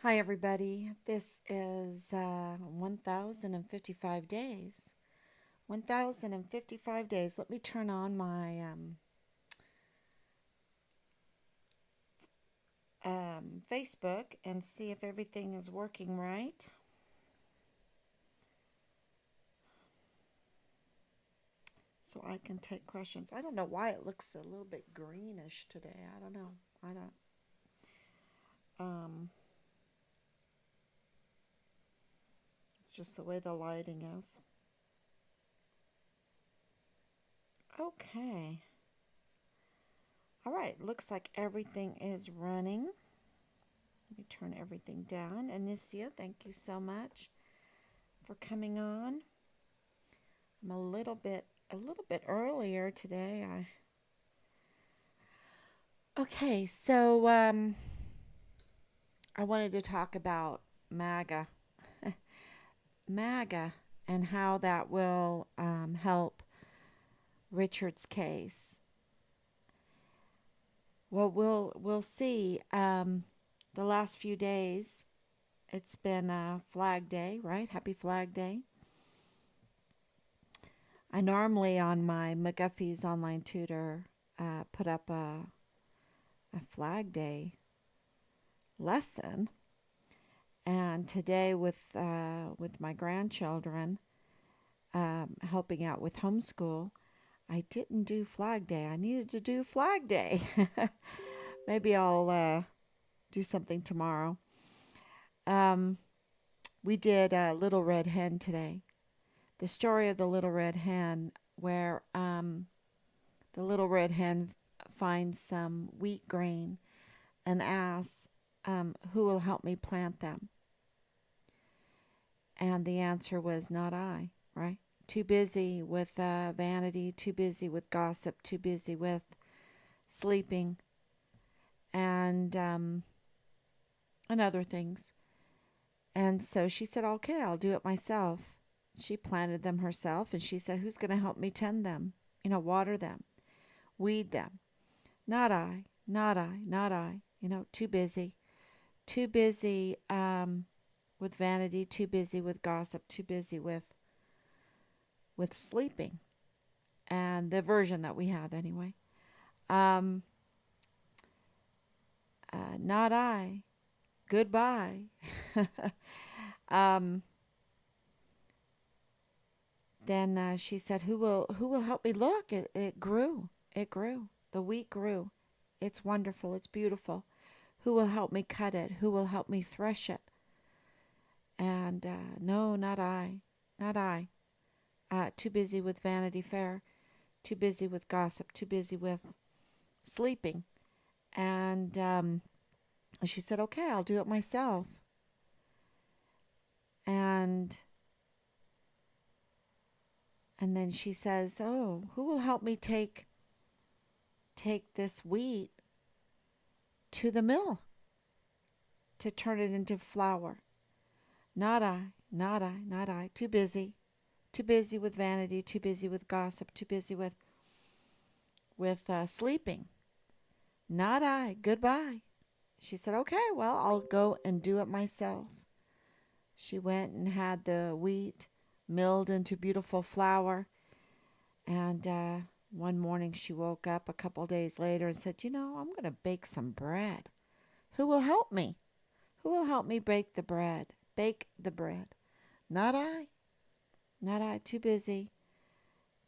Hi, everybody. This is 1,055 days. 1,055 days. Let me turn on my Facebook and see if everything is working right. So I can take questions. I don't know why it looks a little bit greenish today. I don't know. I don't. Um, it's just the way the lighting is. Okay. All right. Looks like everything is running. Let me turn everything down. Anicia, thank you so much for coming on. I'm a little bit earlier today. Okay, so I wanted to talk about MAGA, MAGA, and how that will help Richard's case. Well, we'll see. The last few days, it's been Flag Day, right? Happy Flag Day. I normally on my McGuffey's online tutor put up a Flag Day lesson. And today, with my grandchildren, helping out with homeschool, I didn't do Flag Day. I needed to do Flag Day. Maybe I'll do something tomorrow. Um, we did Little Red Hen today. The story of the Little Red Hen, where the Little Red Hen finds some wheat grain and asks, who will help me plant them? And the answer was, not I, right? Too busy with vanity, too busy with gossip, too busy with sleeping, and other things. And so she said, okay, I'll do it myself. She planted them herself, and she said, who's going to help me tend them? Water them, weed them. Not I, not I, not I. Too busy. Too busy with vanity, too busy with gossip, too busy with sleeping. And the version that we have anyway. Um, not I. Goodbye. um, then she said, "Who will help me look? It grew. It grew. The wheat grew. It's wonderful. It's beautiful. Who will help me cut it? Who will help me thresh it?" And no, not I. Not I. Too busy with Vanity Fair. Too busy with gossip. Too busy with sleeping. And she said, "Okay, I'll do it myself." And And then she says, "Oh, who will help me take this wheat to the mill to turn it into flour?" Not I, not I, not I. Too busy. Too busy with vanity, too busy with gossip, too busy with sleeping. Not I. Goodbye. She said, "Okay, well, I'll go and do it myself." She went and had the wheat milled into beautiful flour. And one morning she woke up a couple days later and said, I'm going to bake some bread. Who will help me? Who will help me bake the bread? Bake the bread. Not I. Not I. Too busy.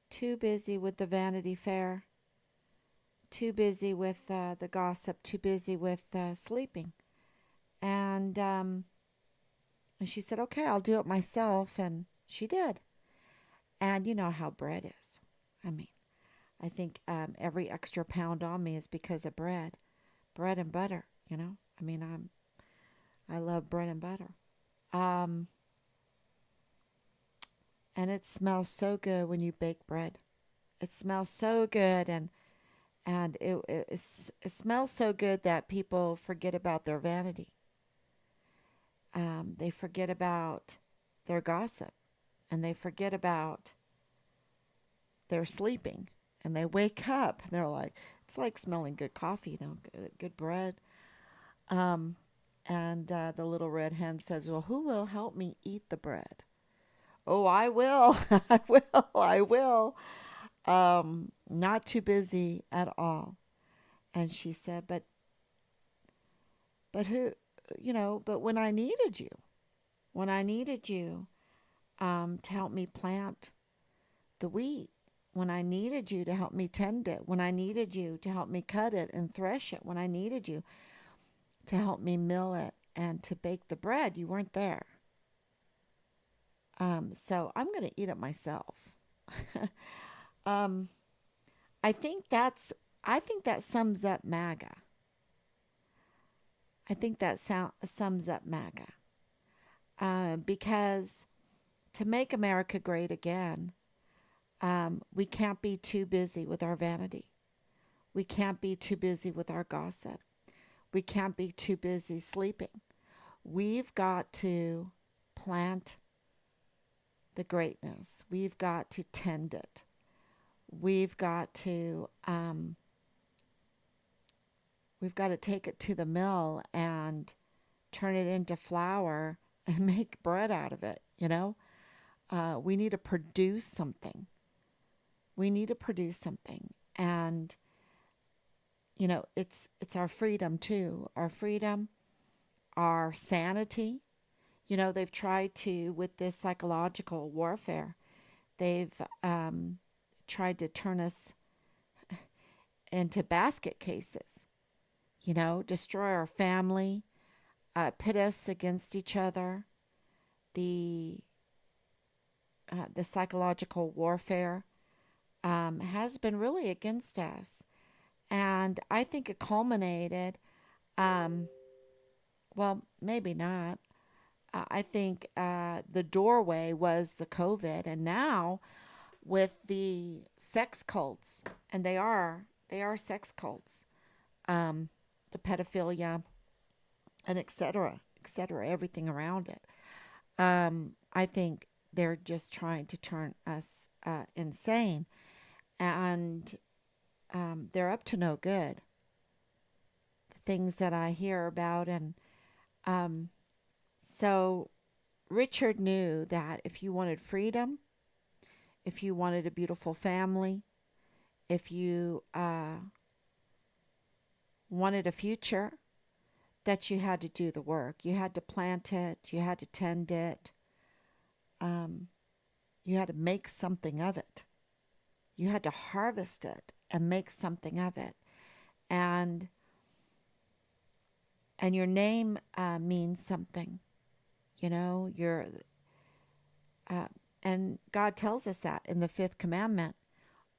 Too busy with the Vanity Fair. Too busy with the gossip. Too busy with sleeping. And she said, okay, I'll do it myself. And she did. And you know how bread is. I mean, I think every extra pound on me is because of bread and butter. I mean, I love bread and butter. Um, and it smells so good when you bake bread. It smells so good, and it smells so good that people forget about their vanity. They forget about their gossip, and they forget about their sleeping, and they wake up and they're like, it's like smelling good coffee, good bread. Um, And the little red hen says, well, who will help me eat the bread? Oh, I will. I will. I will. Not too busy at all. And she said, but who, but when I needed you to help me plant the wheat, when I needed you to help me tend it, when I needed you to help me cut it and thresh it, when I needed you to help me mill it and to bake the bread, you weren't there. So I'm going to eat it myself. um, I think that's I think that sums up MAGA. I think that sums up MAGA. Because to make America great again, we can't be too busy with our vanity. We can't be too busy with our gossip. We can't be too busy sleeping. We've got to plant the greatness. We've got to tend it. We've got to take it to the mill and turn it into flour and make bread out of it. We need to produce something. We need to produce something, and it's our freedom too. Our freedom, our sanity. They've tried to, with this psychological warfare, they've tried to turn us into basket cases, destroy our family, pit us against each other. The psychological warfare has been really against us. And I think it culminated, well, maybe not. I think the doorway was the COVID, and now with the sex cults, and they are sex cults, the pedophilia, and et cetera, everything around it. I think they're just trying to turn us insane, and they're up to no good. The things that I hear about, and so Richard knew that if you wanted freedom, if you wanted a beautiful family, if you wanted a future, that you had to do the work. You had to plant it. You had to tend it. You had to make something of it. You had to harvest it and make something of it. And your name means something. You're and God tells us that in the 5th commandment.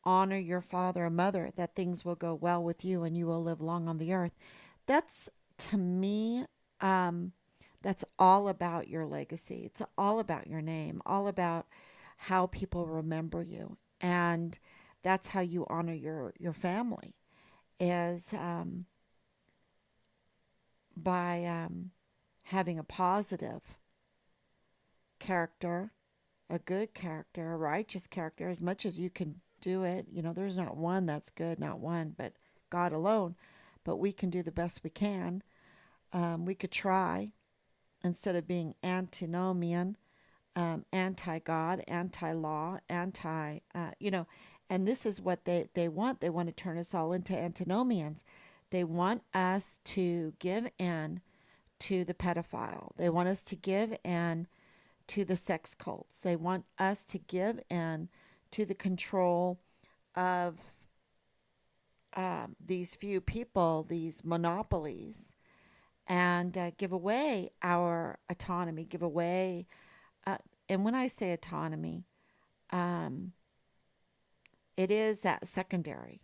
Honor your father and mother, that things will go well with you and you will live long on the earth. That's, to me, that's all about your legacy. It's all about your name, all about how people remember you. And that's how you honor your family, is by having a positive character, a good character, a righteous character, as much as you can do it. There's not one that's good, not one, but God alone. But we can do the best we can. We could try, instead of being antinomian, anti-God, anti-law, and this is what they want. They want to turn us all into antinomians. They want us to give in to the pedophile. They want us to give in to the sex cults. They want us to give in to the control of these few people, these monopolies, and give away our autonomy, give away, and when I say autonomy, it is that secondary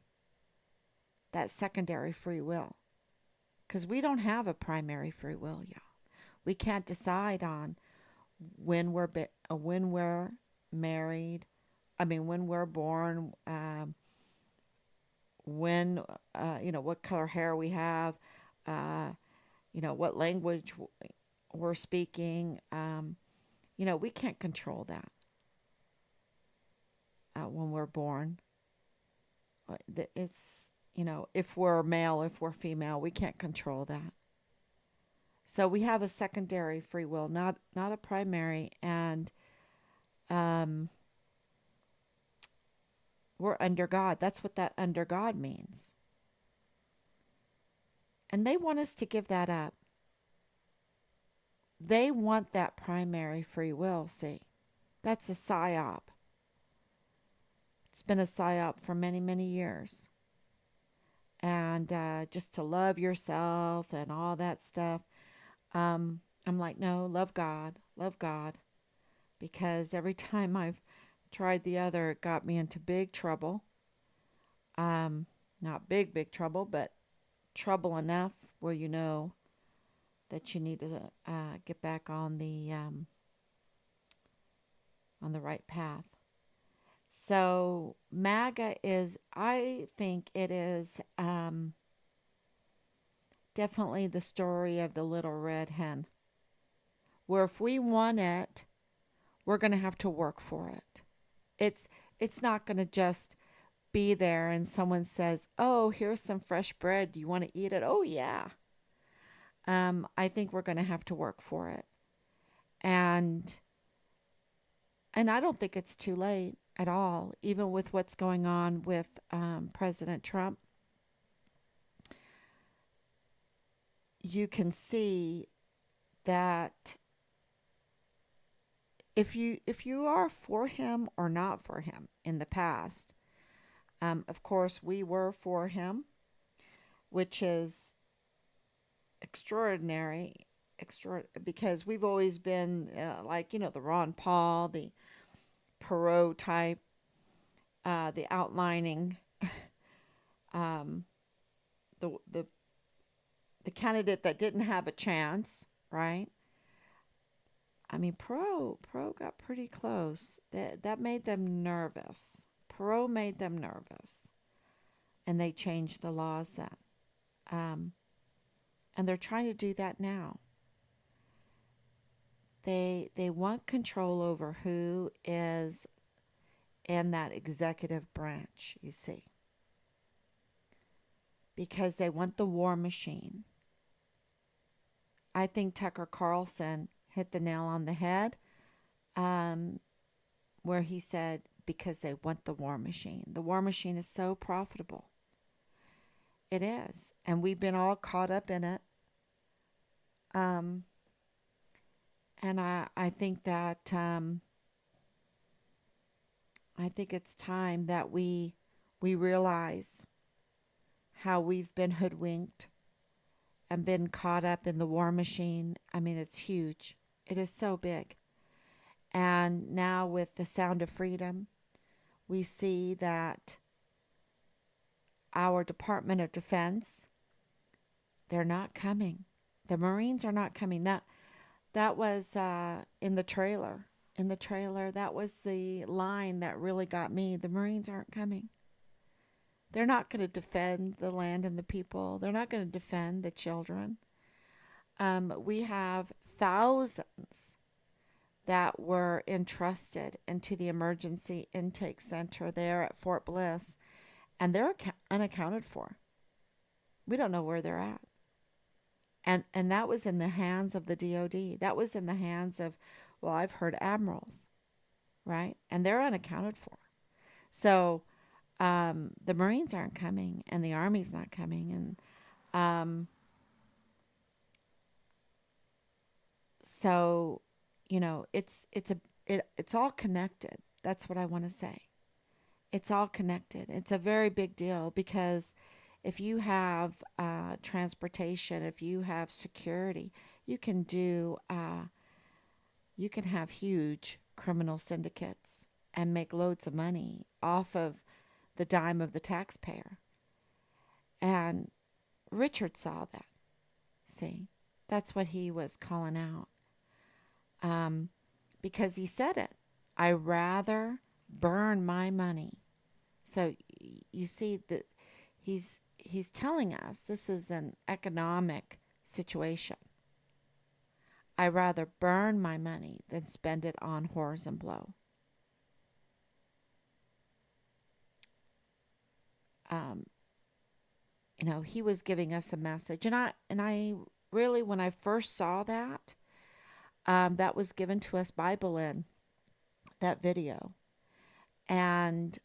free will, because we don't have a primary free will, y'all. We can't decide on when we're married. I mean, when we're born, when what color hair we have, what language we're speaking. We can't control that when we're born. It's, if we're male, if we're female, we can't control that. So we have a secondary free will, not a primary, and um, we're under God. That's what that under God means. And they want us to give that up. They want that primary free will, see. That's a psyop. It's been a psyop for many, many years. And just to love yourself and all that stuff. I'm like, no, love God, love God. Because every time I've tried the other, it got me into big trouble. Um, Not big, big trouble, but trouble enough where you know that you need to get back on the right path. So MAGA is, I think it is definitely the story of the little red hen, where if we want it, we're going to have to work for it. It's it's not going to just be there and someone says, "Oh, here's some fresh bread. Do you want to eat it?" Oh yeah. I think we're going to have to work for it, and I don't think it's too late at all. Even with what's going on with President Trump, you can see that if you are for him or not for him in the past, of course we were for him, which is extraordinary, because we've always been like the Ron Paul, the Perot type, the outlining, um, the the candidate that didn't have a chance, right? I mean, Pro got pretty close. That made them nervous. Perot made them nervous, and they changed the laws then. Um, and they're trying to do that now. They want control over who is in that executive branch, you see, because they want the war machine. I think Tucker Carlson hit the nail on the head, um, where he said, because they want the war machine. The war machine is so profitable. It is. And we've been all caught up in it. Um, and I think that I think it's time that we realize how we've been hoodwinked and been caught up in the war machine. I mean, it's huge. It is so big. And now with the Sound of Freedom, we see that our Department of Defense, they're not coming. The Marines are not coming. That was in the trailer. In the trailer, that was the line that really got me. The Marines aren't coming. They're not going to defend the land and the people. They're not going to defend the children. We have thousands that were entrusted into the emergency intake center there at Fort Bliss, and they're unaccounted for. We don't know where they're at. And that was in the hands of the DOD. That was in the hands of, well, I've heard admirals, right? And they're unaccounted for. So the Marines aren't coming, and the Army's not coming, and so it's all connected. That's what I want to say. It's all connected. It's a very big deal because if you have transportation, if you have security, you can have huge criminal syndicates and make loads of money off of the dime of the taxpayer. And Richard saw that. See, that's what he was calling out. Because he said it. I rather burn my money. So you see that he's telling us this is an economic situation. I rather burn my money than spend it on whores and blow. Um, he was giving us a message, and I really, when I first saw that, that was given to us by Belen, that video. And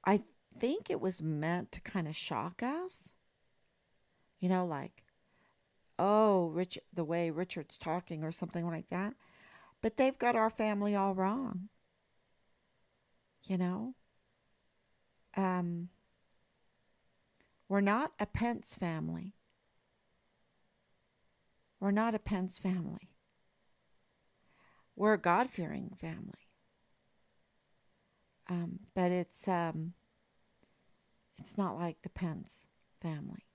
I think it was meant to kind of shock us, like, oh, the way Richard's talking or something like that. But they've got our family all wrong, you know? Um, we're not a Pence family. We're not a Pence family. We're a God-fearing family. But it's not like the Pence family.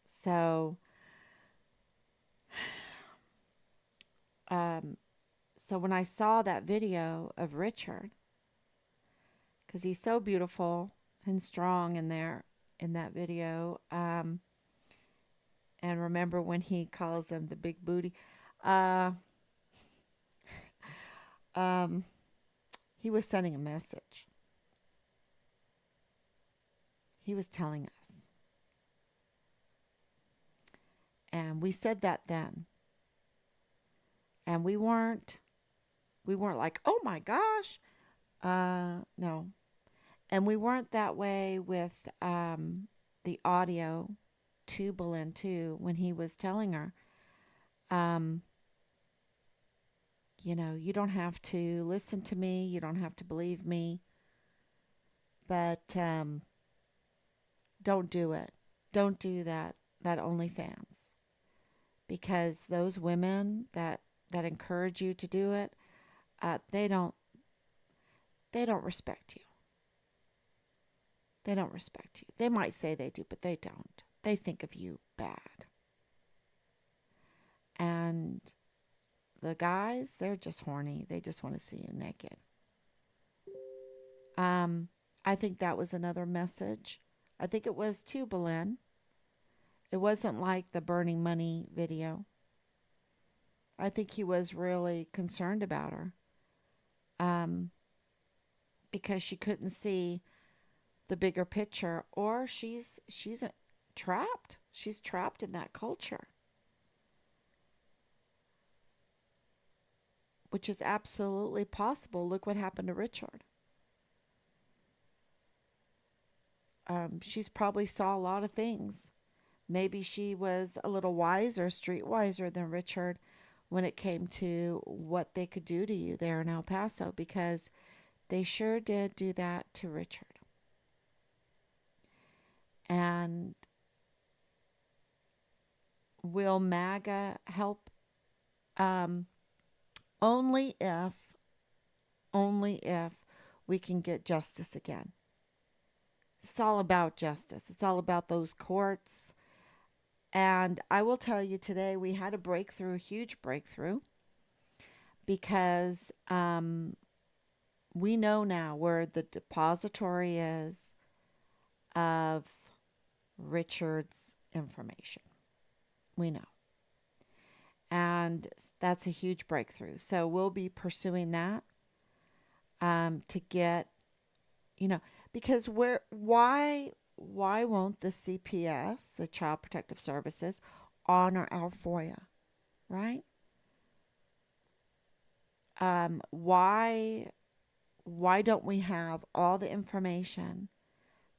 So, so when I saw that video of Richard, because he's so beautiful and strong in that video, and remember when he calls them the big booty, uh, he was sending a message. He was telling us. And we said that then. And we weren't like, oh my gosh. No. And we weren't that way with the audio to Belen too, when he was telling her, you don't have to listen to me, you don't have to believe me, but don't do it. Don't do that OnlyFans. Because those women that encourage you to do it, they don't respect you. They don't respect you. They might say they do, but they don't. They think of you bad. And the guys, they're just horny. They just want to see you naked. I think that was another message. I think it was to Belen. It wasn't like the burning money video. I think he was really concerned about her. Because she couldn't see the bigger picture, or she's trapped. She's trapped in that culture. Which is absolutely possible. Look what happened to Richard. She's probably saw a lot of things. Maybe she was a little wiser, streetwiser than Richard when it came to what they could do to you there in El Paso, because they sure did do that to Richard. And will MAGA help? Only if we can get justice again. It's all about justice. It's all about those courts. And I will tell you today, we had a breakthrough, a huge breakthrough, because we know now where the depository is of Richard's information. We know. And that's a huge breakthrough. So we'll be pursuing that to get, because why won't the CPS, the Child Protective Services, honor our FOIA, right? Why don't we have all the information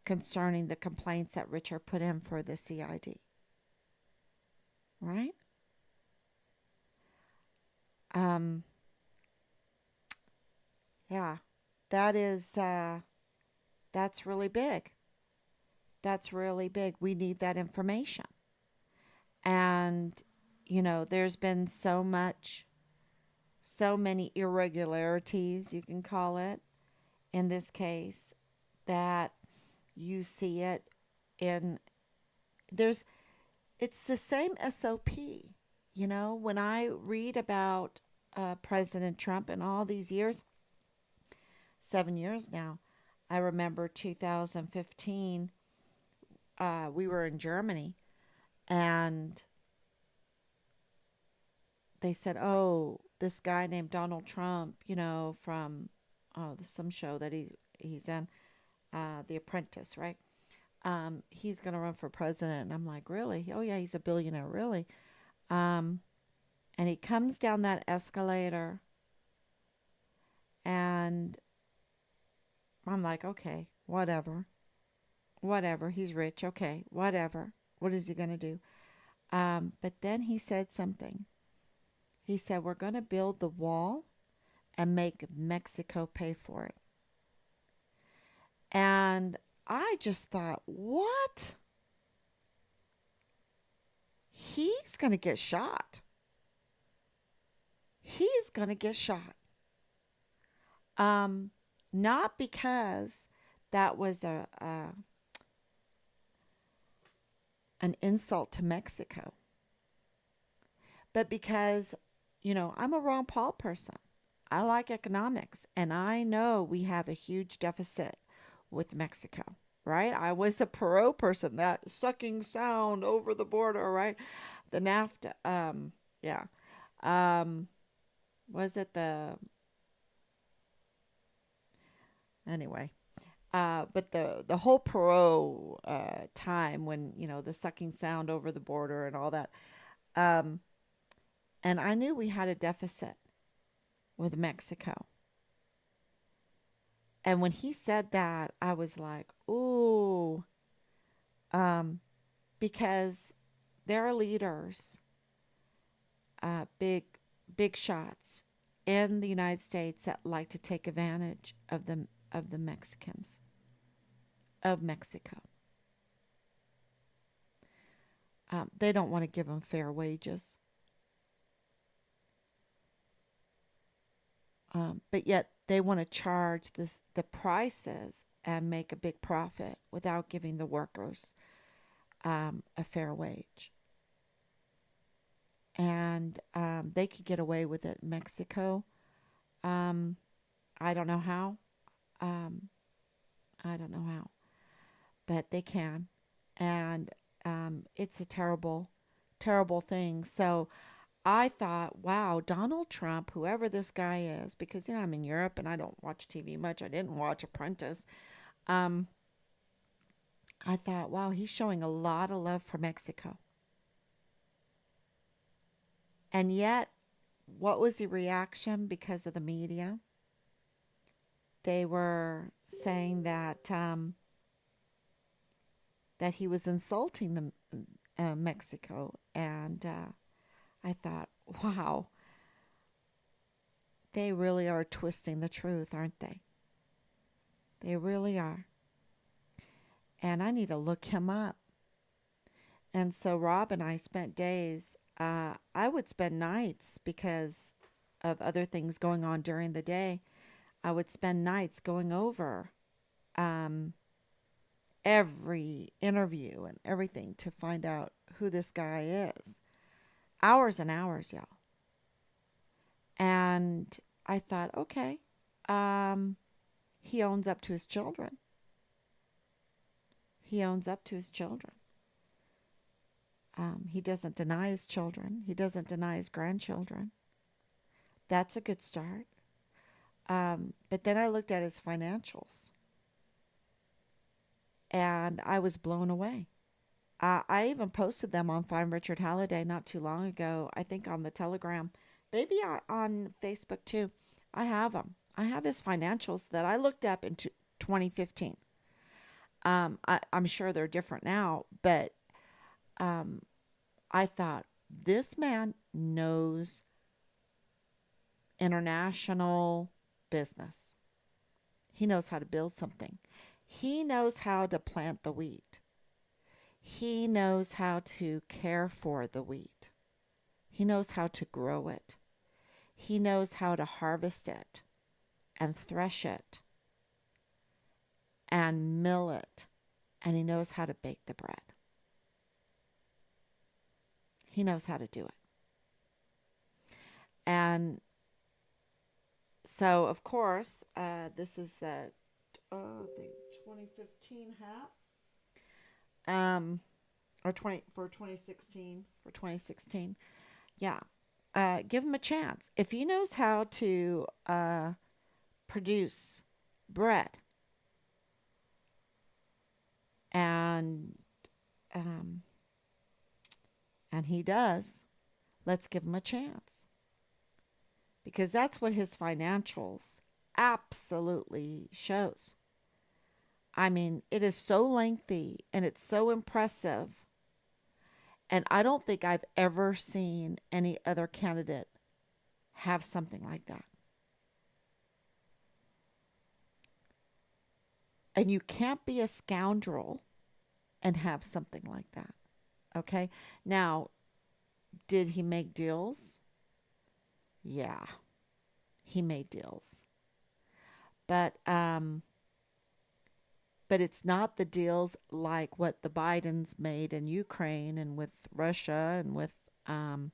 concerning the complaints that Richard put in for the CID, right? Yeah, that is that's really big. That's really big. We need that information. And, there's been so many irregularities, you can call it, in this case, that you see it in, it's the same SOP. When I read about President Trump and all these years, 7 years now, I remember 2015, we were in Germany, and they said, oh, this guy named Donald Trump, from some show that he's in, The Apprentice, right? he's going to run for president. And I'm like, really? Oh, yeah, he's a billionaire, really? Um, and he comes down that escalator, and I'm like, okay, whatever. Whatever. He's rich. Okay, whatever. What is he going to do? But then he said something. He said, we're going to build the wall and make Mexico pay for it. And I just thought, what? He's going to get shot. He's going to get shot. Um, Not because that was an insult to Mexico, but because, I'm a Ron Paul person. I like economics, and I know we have a huge deficit with Mexico, right? I was a Perot person, that sucking sound over the border, right? The NAFTA, yeah. Um, was it anyway? But the whole Perot time when the sucking sound over the border and all that, um, and I knew we had a deficit with Mexico. And when he said that, I was like, ooh, um, because there are leaders, big shots in the United States that like to take advantage of the Mexicans of Mexico. They don't want to give them fair wages, but yet they want to charge the prices and make a big profit without giving the workers a fair wage. And they could get away with it in Mexico. Um, I don't know how. Um, I don't know how, but they can. And it's a terrible, terrible thing. So I thought, wow, Donald Trump, whoever this guy is, because, I'm in Europe and I don't watch TV much. I didn't watch Apprentice. Um, I thought, wow, he's showing a lot of love for Mexico. And yet, what was the reaction because of the media? They were saying that he was insulting Mexico, and I thought, wow, they really are twisting the truth, aren't they? They really are. And I need to look him up. And so Rob and I spent days. I would spend nights because of other things going on during the day. I would spend nights going over um, every interview and everything to find out who this guy is. Hours and hours, y'all. And I thought, okay, um, he owns up to his children. He owns up to his children. He doesn't deny his children. He doesn't deny his grandchildren. That's a good start. But then I looked at his financials and I was blown away. I even posted them on Find Richard Halliday not too long ago. I think on the Telegram, maybe on Facebook too. I have them. I have his financials that I looked up in 2015. I'm sure they're different now, but um, I thought this man knows international business. He knows how to build something. He knows how to plant the wheat. He knows how to care for the wheat. He knows how to grow it. He knows how to harvest it and thresh it and mill it. And he knows how to bake the bread. He knows how to do it. And so, of course, this is the I think 2015 hat, or 2016. Yeah, give him a chance if he knows how to produce bread. And um, and he does. Let's give him a chance, because that's what his financials absolutely shows. I mean, it is so lengthy and it's so impressive. And I don't think I've ever seen any other candidate have something like that. And you can't be a scoundrel and have something like that. Okay. Now, did he make deals? Yeah, he made deals. But it's not the deals like what the Bidens made in Ukraine and with Russia and with um,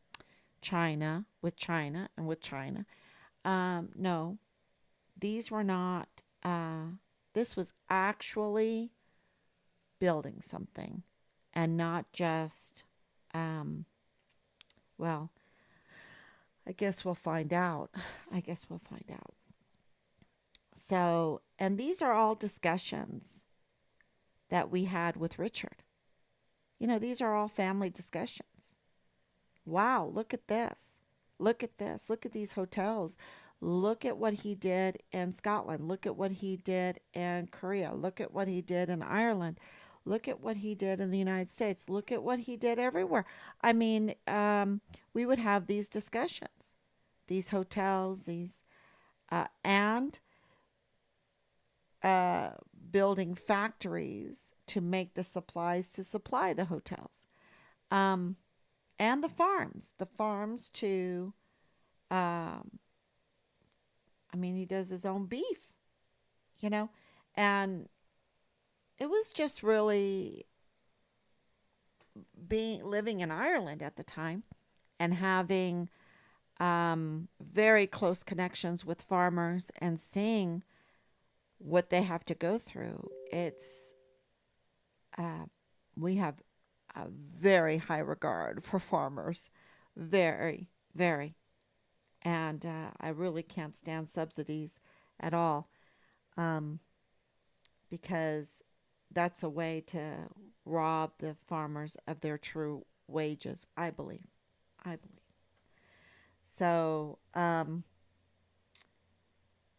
China, with China. No, these were not. This was actually building something, and not just. Um, well, I guess we'll find out. I guess we'll find out. So, and these are all discussions that we had with Richard. These are all family discussions. Wow, look at this. Look at this. Look at these hotels. Look at what he did in Scotland. Look at what he did in Korea. Look at what he did in Ireland. Look at what he did in the United States. Look at what he did everywhere. I mean, we would have these discussions, these hotels, and uh, building factories to make the supplies to supply the hotels. Um, and the farms to, um, I mean, he does his own beef, you know, and it was just really being living in Ireland at the time and having very close connections with farmers and seeing what they have to go through. It's uh, we have a very high regard for farmers, very, very, and I really can't stand subsidies at all, um, because that's a way to rob the farmers of their true wages. I believe. I believe. So,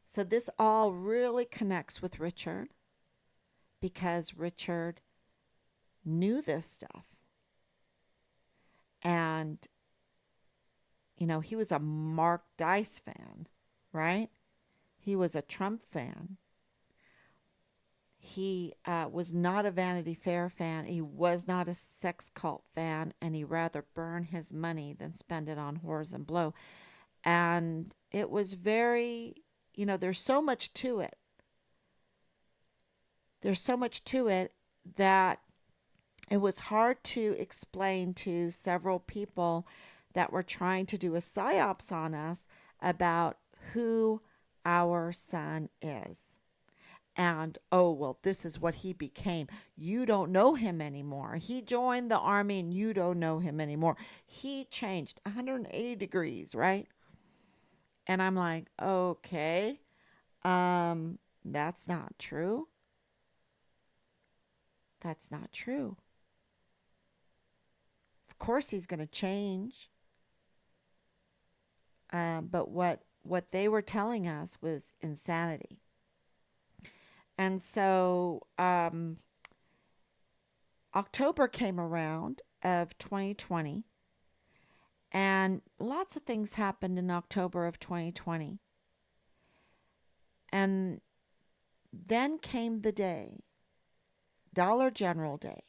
so this all really connects with Richard because Richard knew this stuff. And, he was a Mark Dice fan, right? He was a Trump fan. He was not a Vanity Fair fan. He was not a sex cult fan. And he rather burn his money than spend it on whores and blow. And it was very, there's so much to it. There's so much to it that it was hard to explain to several people that were trying to do a psyops on us about who our son is. And, oh, well, this is what he became. You don't know him anymore. He joined the army and you don't know him anymore. He changed 180 degrees, right? And I'm like, okay, that's not true. That's not true. Of course he's going to change. But what they were telling us was insanity. And so October came around of 2020, and lots of things happened in October of 2020. And then came the day, Dollar General Day.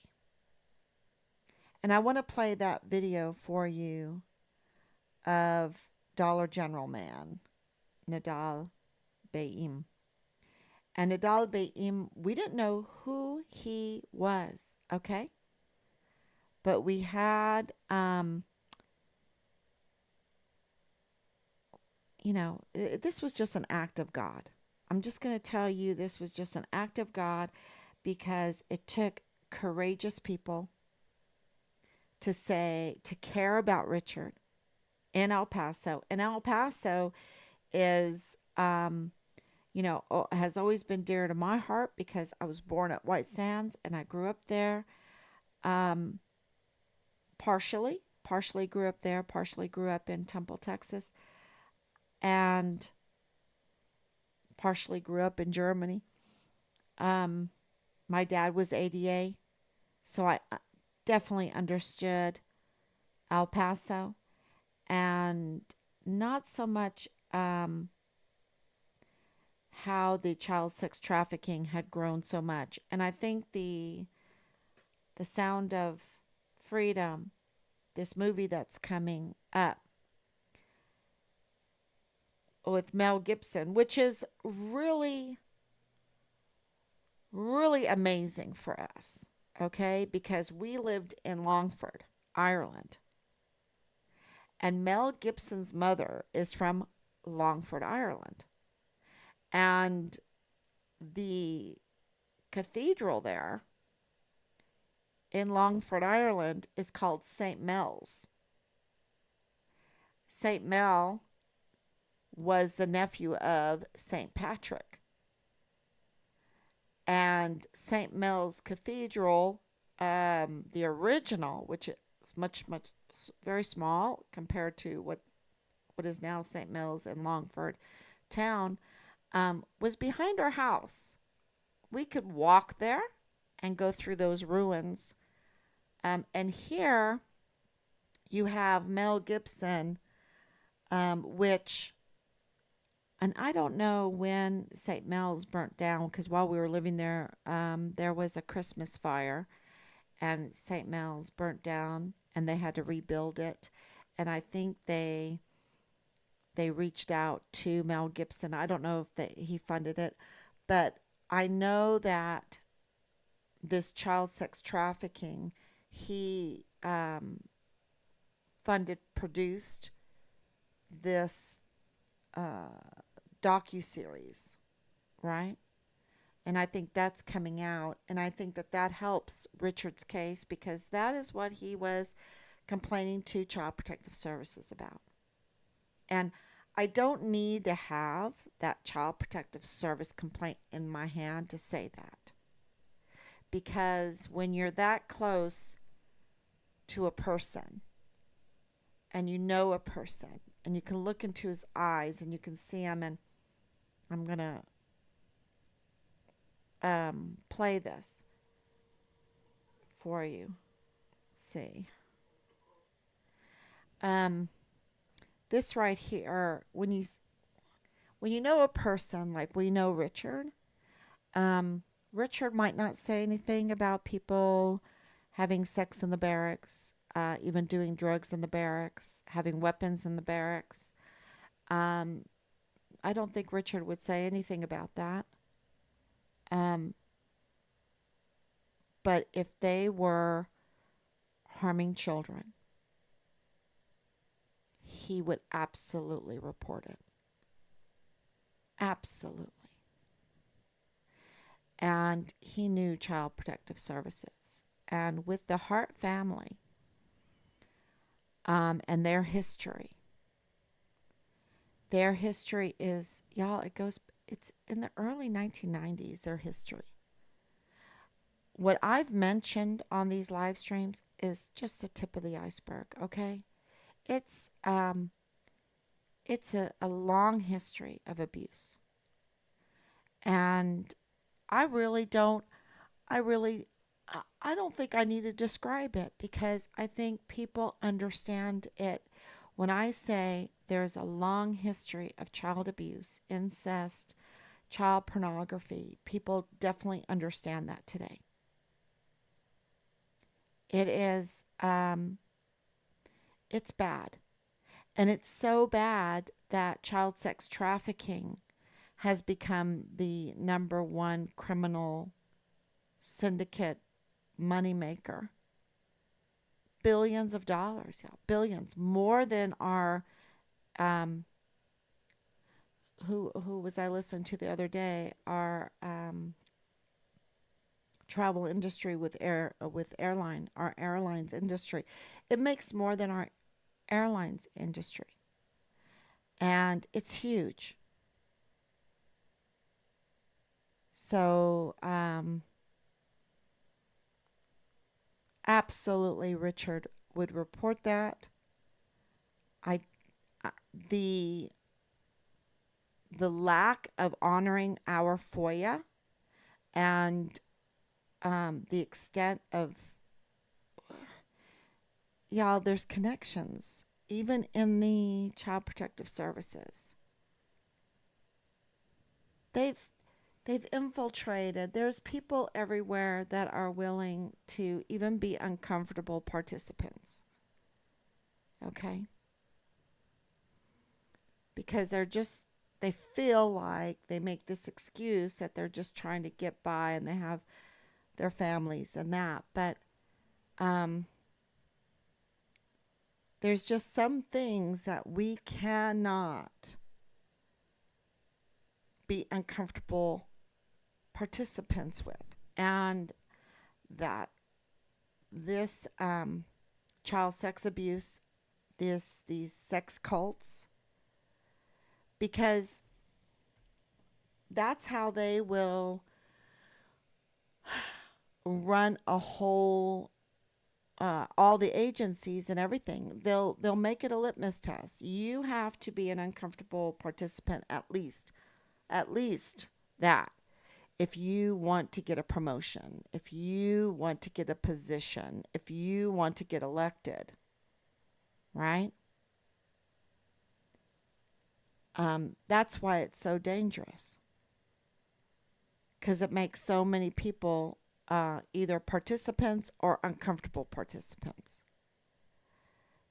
And I want to play that video for you of Dollar General Man, Nadal Baim. And Nadal Baim, we didn't know who he was, okay? But we had, this was just an act of God. I'm just going to tell you this was just an act of God because it took courageous people to care about Richard in El Paso. And El Paso is, has always been dear to my heart because I was born at White Sands and I grew up there. Um, partially grew up there, partially grew up in Temple, Texas, and partially grew up in Germany. Um, my dad was ADA, so I definitely understood El Paso and not so much how the child sex trafficking had grown so much. And I think the Sound of Freedom, this movie that's coming up with Mel Gibson, which is really, really amazing for us, okay? Because we lived in Longford, Ireland, and Mel Gibson's mother is from Longford, Ireland. And the cathedral there in Longford, Ireland is called St. Mel's. St. Mel was the nephew of St. Patrick. And St. Mel's Cathedral, the original, which is much, very small compared to what is now St. Mel's in Longford town, was behind our house. We could walk there and go through those ruins. And here you have Mel Gibson, which, and I don't know when St. Mel's burnt down because while we were living there, there was a Christmas fire and St. Mel's burnt down and they had to rebuild it. And I think they reached out to Mel Gibson. I don't know if he funded it, but I know that this child sex trafficking, he produced this docu-series, right? And I think that's coming out, and I think that helps Richard's case because that is what he was complaining to Child Protective Services about. And I don't need to have that Child Protective Service complaint in my hand to say that. Because when you're that close to a person and you know a person and you can look into his eyes and you can see him, and I'm going to play this for you. Let's see. This right here, when you know a person like we know Richard, Richard might not say anything about people having sex in the barracks, even doing drugs in the barracks, having weapons in the barracks. I don't think Richard would say anything about that. But if they were harming children, he would absolutely report it. Absolutely. And he knew Child Protective Services. And with the Hart family and their history is, y'all, it's in the early 1990s, their history. What I've mentioned on these live streams is just the tip of the iceberg, okay? It's a long history of abuse. And I don't think I need to describe it because I think people understand it. When I say there's a long history of child abuse, incest, child pornography, people definitely understand that today. It is, it's bad. And it's so bad that child sex trafficking has become the number one criminal syndicate moneymaker. Billions of dollars, yeah, billions, more than our, who was I listening to the other day, our travel industry with our airlines industry. It makes more than our airlines industry. And it's huge. So, absolutely, Richard would report that. I, the lack of honoring our FOIA and the extent of, y'all, there's connections even in the Child Protective Services. They've infiltrated. There's people everywhere that are willing to even be uncomfortable participants. Okay? Because they feel like they make this excuse that they're just trying to get by and they have their families and that. But there's just some things that we cannot be uncomfortable participants with. And that this child sex abuse, these sex cults, because that's how they will run a whole all the agencies and everything. They'll make it a litmus test. You have to be an uncomfortable participant at least that. If you want to get a promotion, if you want to get a position, if you want to get elected, right? That's why it's so dangerous, because it makes so many people either participants or uncomfortable participants.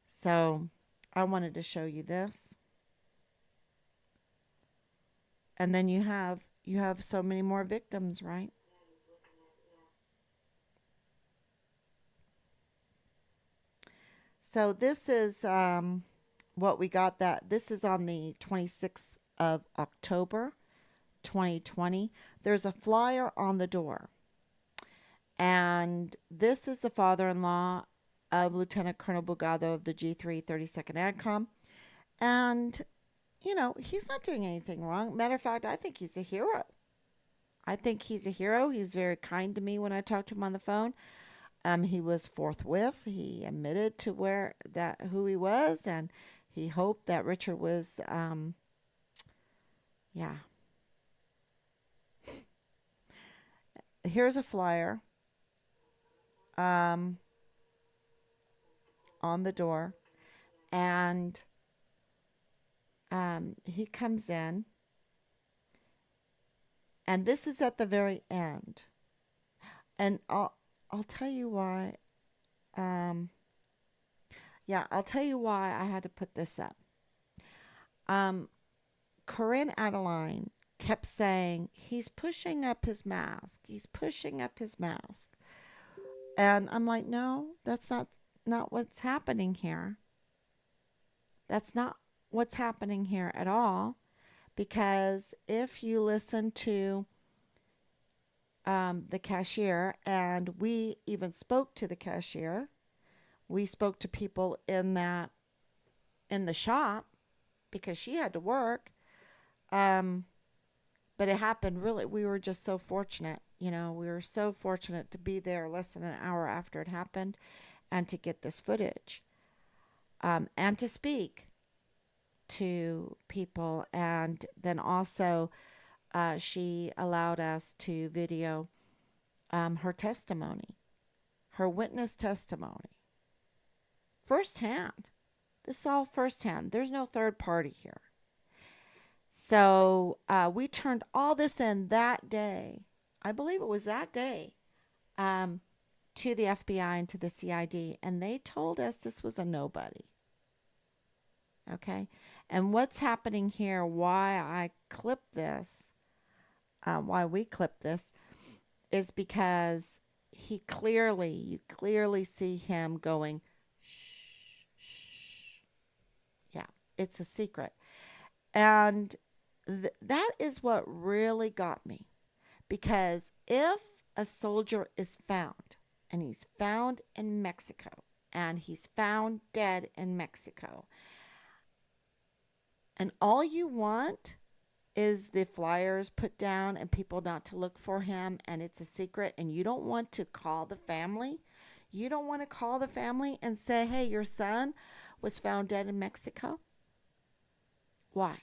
So I wanted to show you this. And then you have so many more victims, right? So this is what we got. That this is on the 26th of October 2020. There's a flyer on the door, and this is the father-in-law of Lieutenant Colonel Bugado of the G3 32nd ADCOM. And you know, he's not doing anything wrong. Matter of fact, I think he's a hero. I think he's a hero. He's very kind to me when I talked to him on the phone. He was forthwith. He admitted to who he was, and he hoped that Richard was, yeah. Here's a flyer on the door, and he comes in, and this is at the very end, and I'll tell you why. Yeah, I'll tell you why I had to put this up. Corinne Adeline kept saying, he's pushing up his mask. He's pushing up his mask. And I'm like, no, that's not what's happening here. That's not what's happening here at all. Because if you listen to the cashier, and we even spoke to the cashier, we spoke to people in the shop, because she had to work. But it happened really, we were just so fortunate. We were so fortunate to be there less than an hour after it happened and to get this footage, and to speak to people. And then also she allowed us to video her testimony, her witness testimony, firsthand. This is all firsthand. There's no third party here. So we turned all this in that day. I believe it was that day, to the FBI and to the CID, and they told us this was a nobody. Okay, and what's happening here? Why we clipped this, is because you clearly see him going, shh, shh. Yeah, it's a secret. And that is what really got me. Because if a soldier is found, and he's found in Mexico, and he's found dead in Mexico, and all you want is the flyers put down and people not to look for him and it's a secret and you don't want to call the family? You don't want to call the family and say, hey, your son was found dead in Mexico? Why?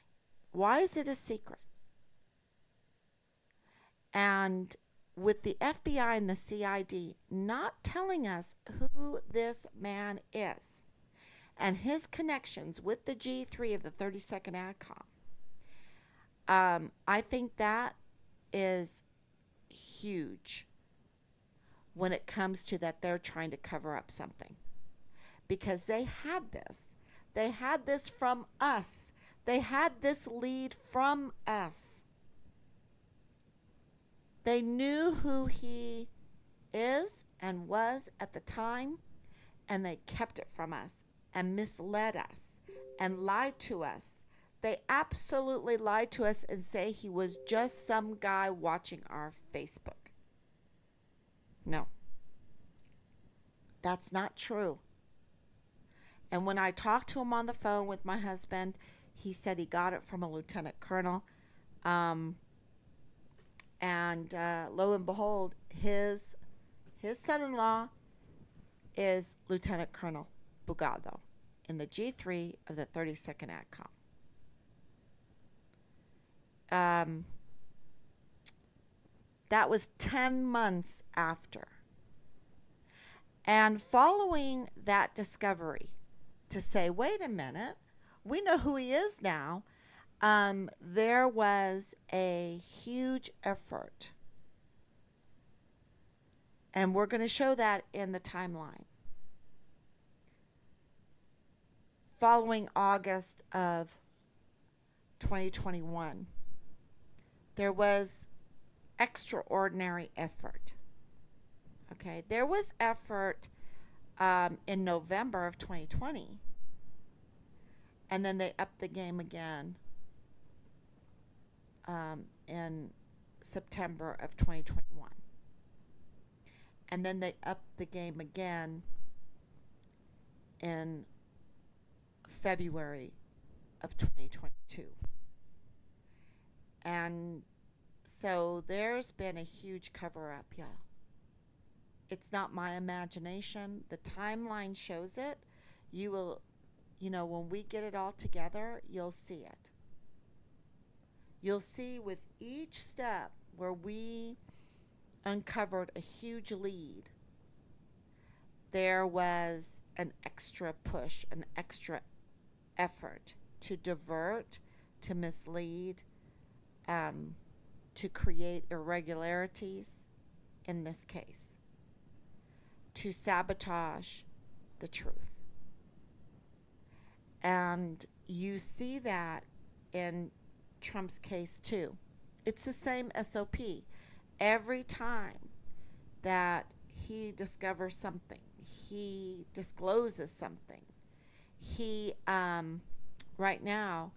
Why is it a secret? And with the FBI and the CID not telling us who this man is and his connections with the G3 of the 32nd ADCOM, I think that is huge when it comes to that they're trying to cover up something. Because they had this. They had this from us. They had this lead from us. They knew who he is and was at the time, and they kept it from us and misled us and lied to us. They absolutely lied to us and say he was just some guy watching our Facebook. No, that's not true. And when I talked to him on the phone with my husband, he said he got it from a lieutenant colonel. And lo and behold, his son-in-law is Lieutenant Colonel Bugado in the G3 of the 32nd ADCOM. That was 10 months after. And following that discovery, to say, wait a minute, we know who he is now, there was a huge effort. And we're going to show that in the timeline. Following August of 2021, there was extraordinary effort. Okay, there was effort in November of 2020, and then they upped the game again in September of 2021, and then they upped the game again in February of 2022. And so there's been a huge cover-up, y'all. It's not my imagination. The timeline shows it. You will, when we get it all together, you'll see it. You'll see with each step where we uncovered a huge lead, there was an extra push, an extra effort to divert, to mislead, to create irregularities in this case, to sabotage the truth. And you see that in Trump's case too. It's the same SOP. Every time that he discovers something, he discloses something, he right now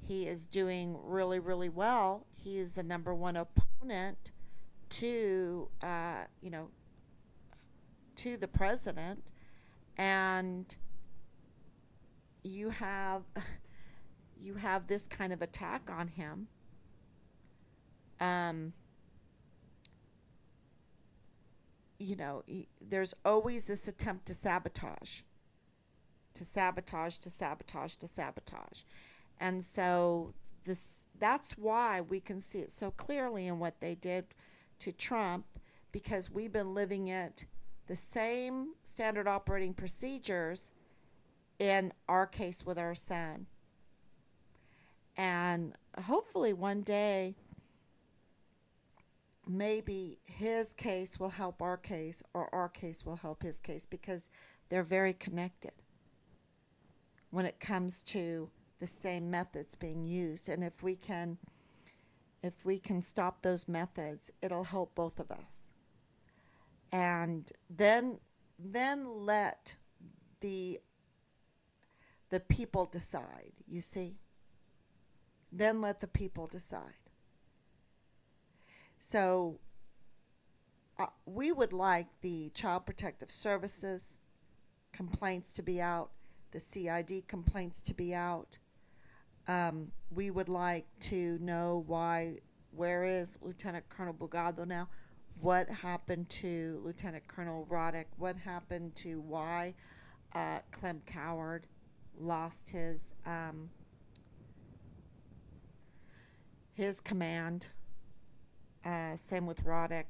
he is doing really, really well. He is the number one opponent to to the president, and you have this kind of attack on him. There's always this attempt to sabotage. And so that's why we can see it so clearly in what they did to Trump, because we've been living it, the same standard operating procedures in our case with our son. And hopefully one day, maybe his case will help our case, or our case will help his case, because they're very connected when it comes to the same methods being used. And if we can stop those methods, it'll help both of us. And then let the people decide, you see? Then let the people decide. So we would like the Child Protective Services complaints to be out, the CID complaints to be out. We would like to know where is Lieutenant Colonel Bugado now? What happened to Lieutenant Colonel Roddick? What happened to why Clem Coward lost his command? Same with Roddick.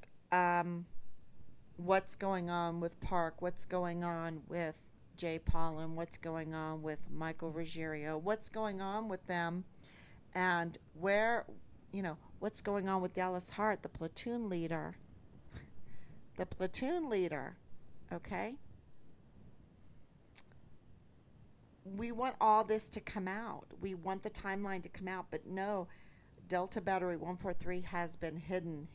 What's going on with Park? What's going on with Jay Pollan? What's going on with Michael Ruggiero? What's going on with them? And what's going on with Dallas Hart, the platoon leader? The platoon leader, okay? We want all this to come out. We want the timeline to come out, but no, Delta Battery 143 has been hidden.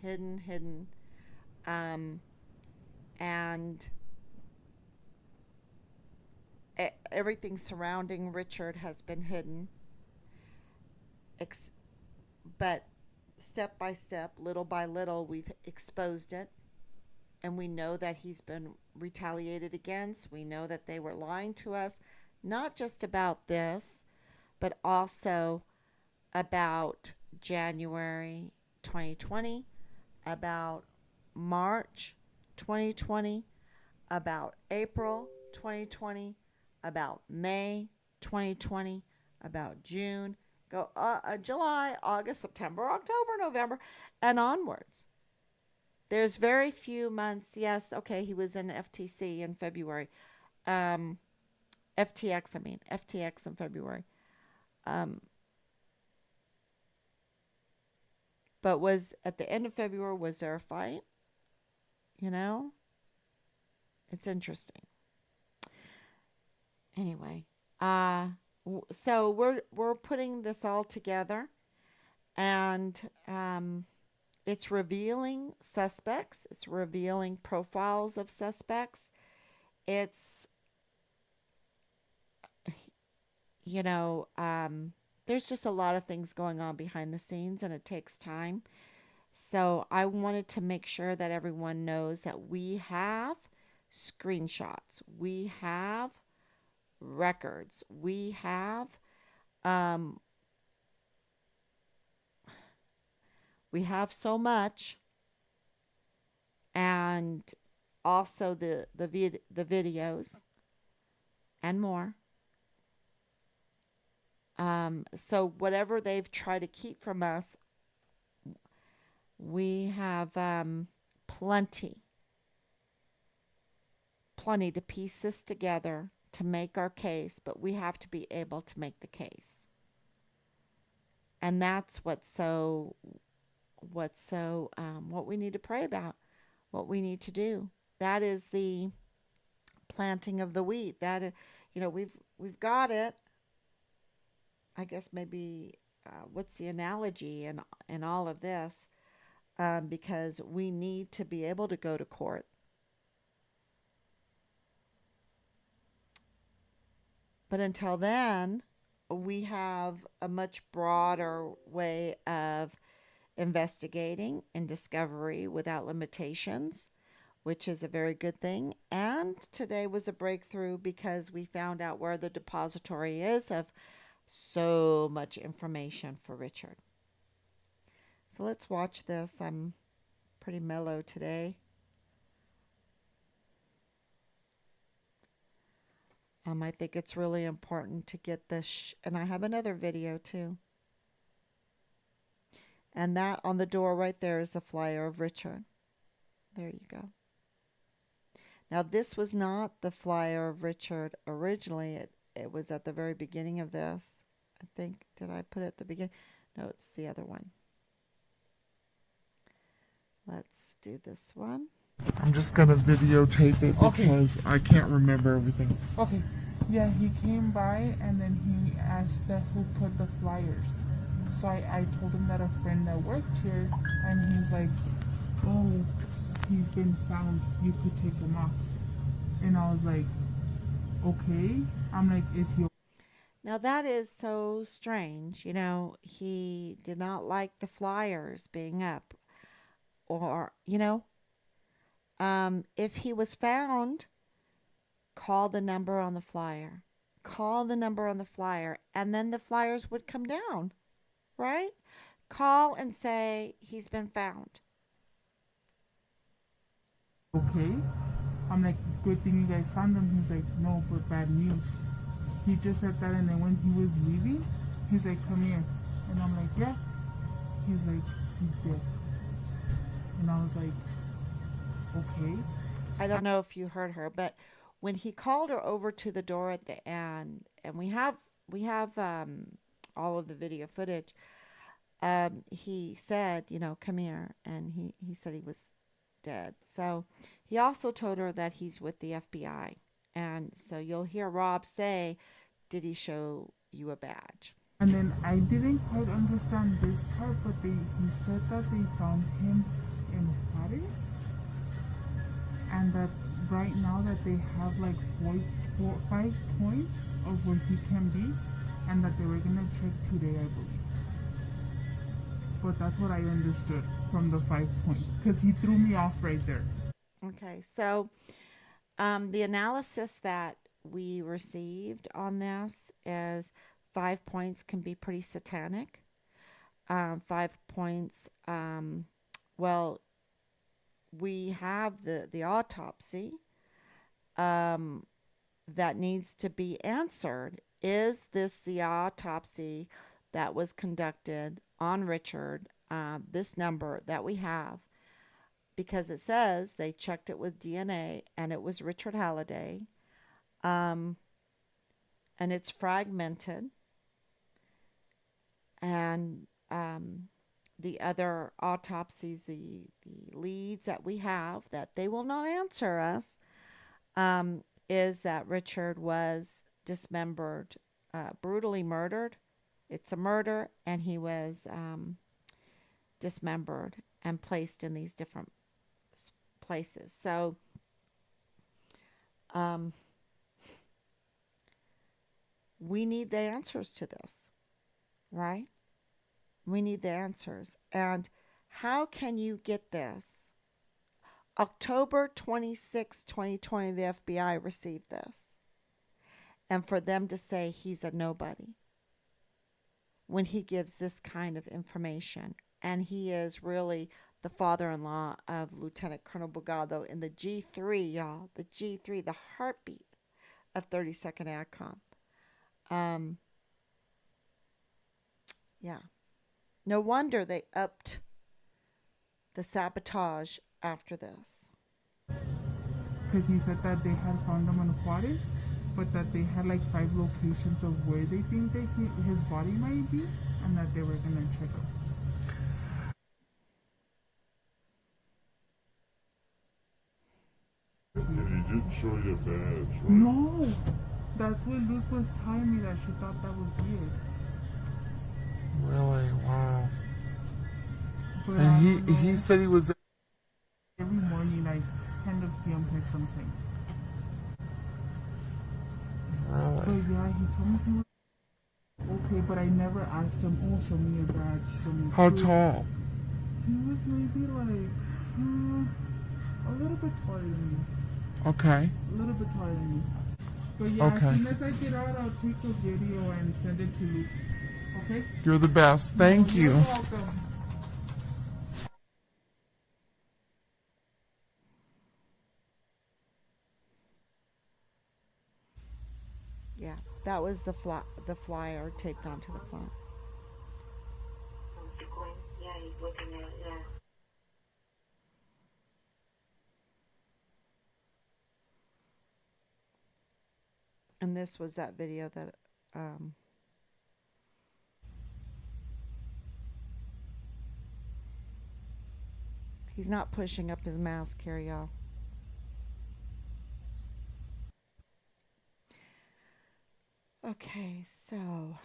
And everything surrounding Richard has been hidden. But step by step, little by little, we've exposed it. And we know that he's been retaliated against. We know that they were lying to us, not just about this, but also about January 2020, about March 2020, about April 2020, about May 2020, about June, July, August, September, October, November, and onwards. There's very few months. Yes, okay, he was in FTC in February. FTX in February. But was at the end of February, was there a fight? It's interesting. Anyway, so we're putting this all together, and it's revealing suspects. It's revealing profiles of suspects. It's there's just a lot of things going on behind the scenes, and it takes time. So I wanted to make sure that everyone knows that we have screenshots, we have records, we have so much, and also the videos and more. So whatever they've tried to keep from us, we have plenty to piece this together to make our case, but we have to be able to make the case. And that's what we need to pray about, what we need to do. That is the planting of the wheat. That we've got it. I guess maybe what's the analogy in all of this? Because we need to be able to go to court. But until then, we have a much broader way of investigating and discovery without limitations, which is a very good thing. And today was a breakthrough because we found out where the depository is of so much information for Richard. So let's watch this. I'm pretty mellow today. I think it's really important to get this, and I have another video too. And that on the door right there is a flyer of Richard. There you go. Now this was not the flyer of Richard originally. It was at the very beginning of this. I think, did I put it at the beginning? No, it's the other one. Let's do this one. I'm just gonna videotape it because I can't remember everything. Okay. Yeah, he came by and then he asked who put the flyers. So I told him that a friend that worked here, and he's like, oh, he's been found. You could take him off. And I was like, okay. I'm like, is he? Now that is so strange. He did not like the flyers being up. Or, if he was found, call the number on the flyer. call the number on the flyer, and then the flyers would come down, right? Call and say he's been found. Okay. I'm like, good thing you guys found him. He's like, no, but bad news. He just said that, and then when he was leaving, he's like, come here. And I'm like, yeah. He's like, he's dead. And I was like, okay. I don't know if you heard her, but when he called her over to the door at the end, and we have all of the video footage. He said, come here, and he said he was dead. So he also told her that he's with the FBI, and so you'll hear Rob say, "Did he show you a badge?" And then I didn't quite understand this part, but he said that they found him in Paris, and that right now that they have like 5 points of where he can be, and that they were gonna check today, I believe. But that's what I understood from the 5 points, because he threw me off right there. Okay, so the analysis that we received on this is 5 points can be pretty satanic. 5 points, well, we have the autopsy that needs to be answered. Is this the autopsy that was conducted on Richard? This number that we have, because it says they checked it with DNA and it was Richard Halliday, and it's fragmented, and the other autopsies, the leads that we have that they will not answer us, is that Richard was dismembered, brutally murdered. It's a murder, and he was dismembered and placed in these different places. So, we need the answers to this, right? We need the answers. And how can you get this? October 26, 2020, the FBI received this. And for them to say he's a nobody when he gives this kind of information. And he is really the father-in-law of Lieutenant Colonel Bogado in the G3, y'all. The G3, the heartbeat of 32nd AdCom. Yeah. No wonder they upped the sabotage after this. Because he said that they had found him in Juarez, but that they had like 5 locations of where they think that his body might be, and that they were going to check him. And he didn't show you a badge, right? No! That's what Luz was telling me, that she thought that was weird. Really? Wow. But And he said he was. every morning I kind of see him hear some things. Really? But yeah, he told me he was okay, but I never asked him, oh, show me your badge, show me. How tall? He was maybe like a little bit taller than me. Okay. A little bit taller than me. But yeah, Okay. as soon as I get out, I'll take a video and send it to Luke. Okay? You're the best. Thank you. You're welcome. Yeah, that was the flyer taped onto the front. Yeah, he's looking at it, yeah. And this was that video that he's not pushing up his mask here, y'all. Okay, so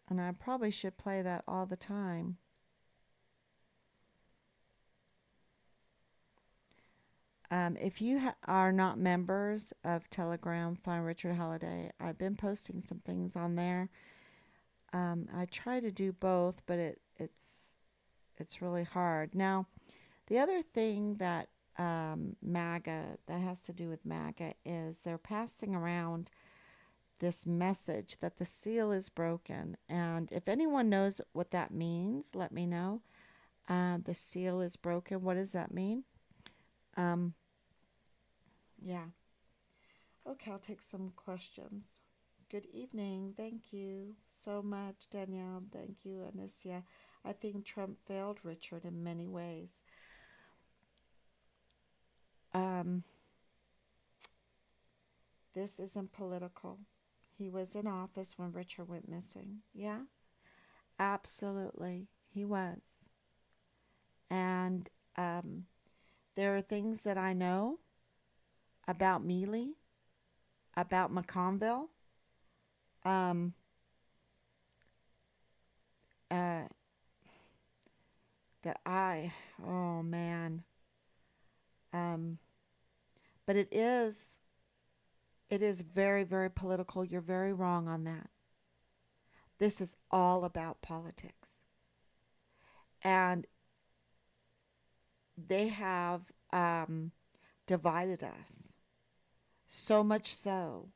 and I probably should play that all the time. If you are not members of Telegram, find Richard Halliday. I've been posting some things on there. I try to do both, but it's really hard. Now, the other thing that MAGA, that has to do with MAGA, is they're passing around this message that the seal is broken. And if anyone knows what that means, let me know. The seal is broken. What does that mean? Um, yeah. Okay, I'll take some questions. Good evening. Thank you so much, Danielle. Thank you, Anicia. I think Trump failed Richard in many ways. Um, this isn't political. He was in office when Richard went missing. Yeah, absolutely. He was. And there are things that I know about Mealy, about McConville, um, uh, that oh man. Um, but it is very, very political. You're very wrong on that. This is all about politics. And they have divided us so much so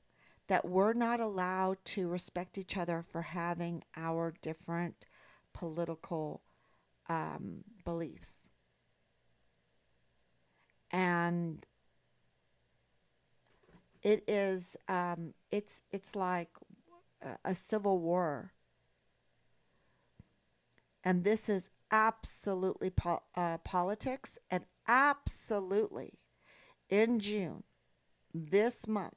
that we're not allowed to respect each other for having our different political beliefs. And it's like a civil war. And this is absolutely politics, and absolutely in June, this month,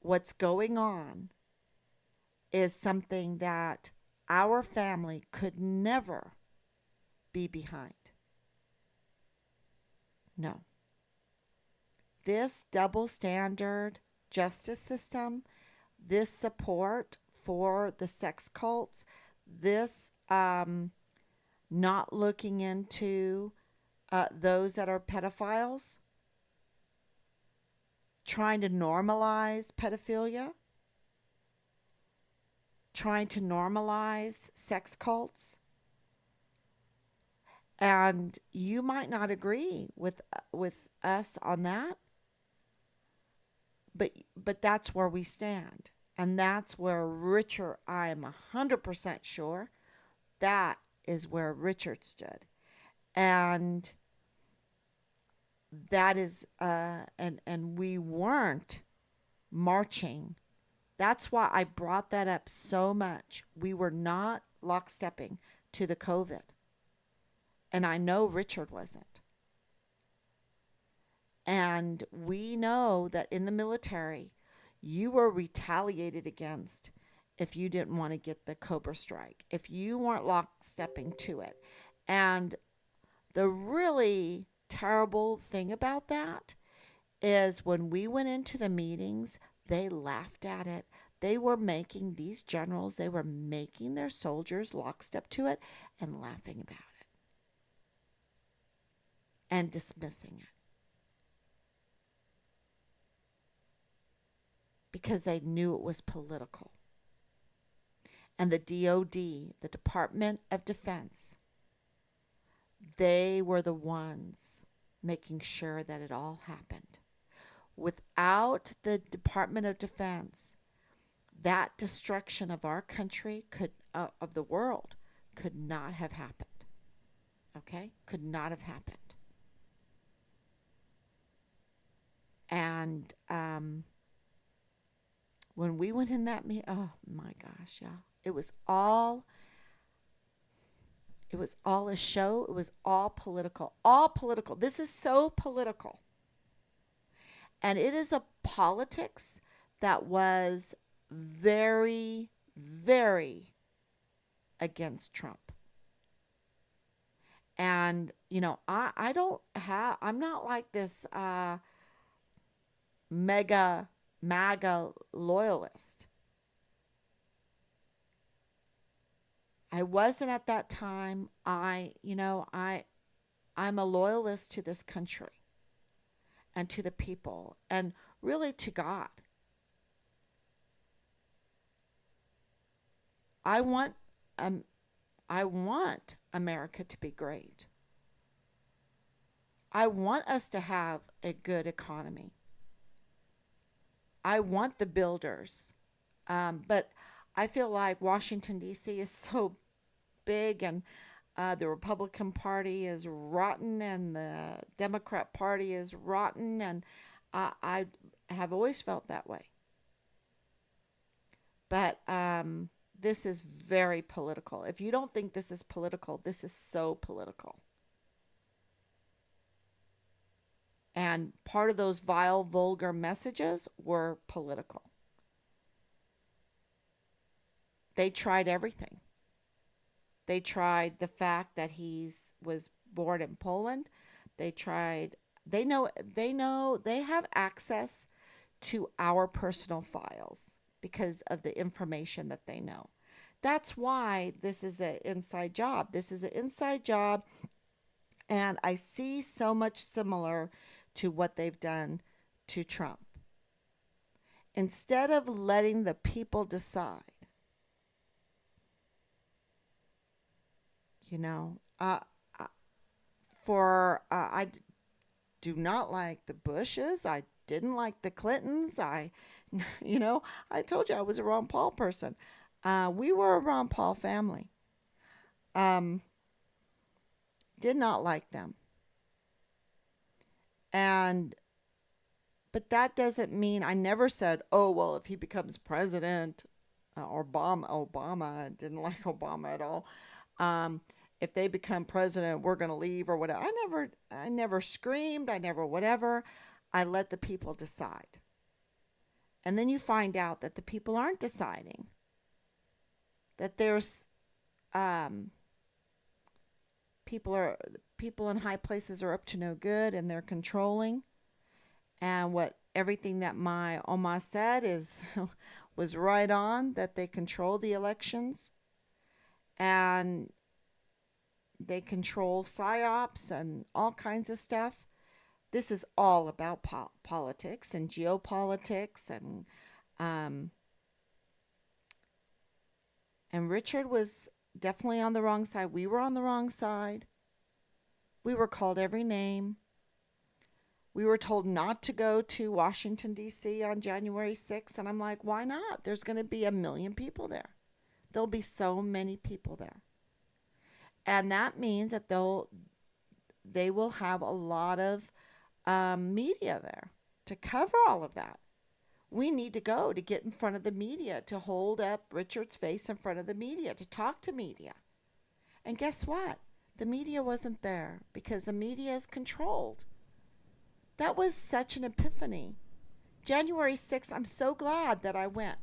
what's going on is something that our family could never be behind. No. This double standard justice system, this support for the sex cults, this not looking into those that are pedophiles, trying to normalize pedophilia, trying to normalize sex cults. And you might not agree with us on that, but that's where we stand. And that's where Richard, I am 100% sure, that is where Richard stood. And that is, and we weren't marching. That's why I brought that up so much. We were not lockstepping to the COVID. And I know Richard wasn't. And we know that in the military, you were retaliated against if you didn't want to get the Cobra strike, if you weren't lockstepping to it. And the really terrible thing about that is when we went into the meetings, they laughed at it. They were making these generals, they were making their soldiers lockstep to it and laughing about it and dismissing it. Because they knew it was political. And the DOD, the Department of Defense, they were the ones making sure that it all happened. Without the Department of Defense, that destruction of our country of the world could not have happened. Okay? Could not have happened. And when we went in that meeting, oh my gosh, yeah. It was all a show. It was all political. All political. This is so political. And it is a politics that was very, very against Trump. And, I'm not like this MAGA loyalist. I wasn't at that time. I'm a loyalist to this country and to the people and really to God. I want America to be great. I want us to have a good economy. I want the builders. But I feel like Washington, D.C. is so big, and the Republican Party is rotten, and the Democrat Party is rotten, and I have always felt that way. But this is very political. If you don't think this is political, this is so political. And part of those vile, vulgar messages were political. They tried everything. They tried the fact that was born in Poland. They tried they have access to our personal files because of the information that they know. That's why this is an inside job. This is an inside job, and I see so much similar to what they've done to Trump. Instead of letting the people decide, you know, I do not like the Bushes. I didn't like the Clintons. I told you I was a Ron Paul person. We were a Ron Paul family. Um, did not like them. And but that doesn't mean I never said, "Oh, well, if he becomes president, Obama, I didn't like Obama at all. Um, if they become president, we're going to leave or whatever." I never screamed. I never whatever. I let the people decide. And then you find out that the people aren't deciding. That there's um, people are people in high places are up to no good, and they're controlling. And what everything that my Oma said is was right on, that they control the elections, and they control psyops and all kinds of stuff. This is all about politics and geopolitics, um, and Richard was definitely on the wrong side. We were on the wrong side. We were called every name. We were told not to go to Washington, D.C. on January 6th. And I'm like, why not? There's going to be 1 million people there. There'll be so many people there. And that means that they will have a lot of media there to cover all of that. We need to go to get in front of the media, to hold up Richard's face in front of the media, to talk to media. And guess what? The media wasn't there because the media is controlled. That was such an epiphany. January 6th, I'm so glad that I went.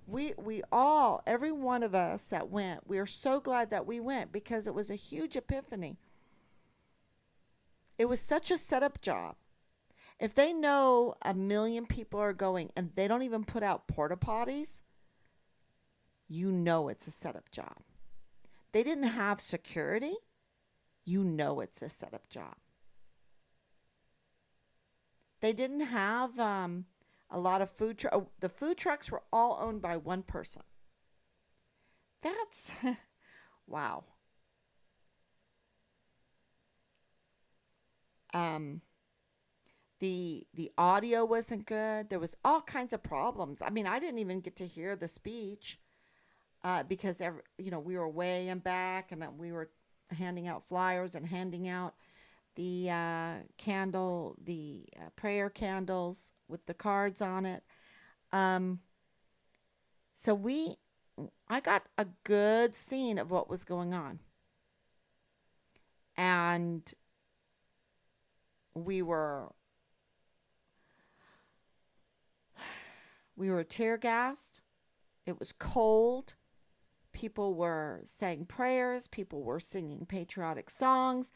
We all, every one of us that went, we are so glad that we went because it was a huge epiphany. It was such a setup job. If they know 1 million people are going and they don't even put out porta potties, you know it's a setup job. They didn't have security, you know it's a setup job. They didn't have a lot of food trucks. The food trucks were all owned by one person. That's wow. Um, the audio wasn't good. There was all kinds of problems. I mean, I didn't even get to hear the speech because we were way in back, and that we were handing out flyers and handing out the prayer candles with the cards on it. Um, so I got a good scene of what was going on, and we were tear gassed. It was cold. People were saying prayers. People were singing patriotic songs.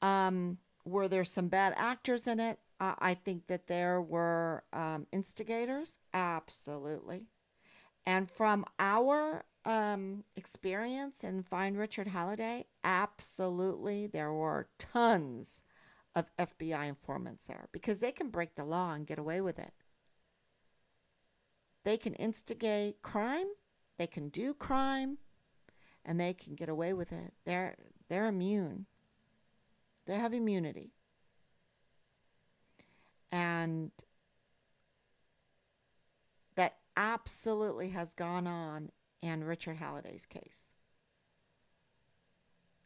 Were there some bad actors in it? I think that there were instigators. Absolutely. And from our experience in Find Richard Halliday, absolutely, there were tons of FBI informants there because they can break the law and get away with it. They can instigate crime, they can do crime, and they can get away with it. They're immune. They have immunity. And that absolutely has gone on in Richard Halliday's case.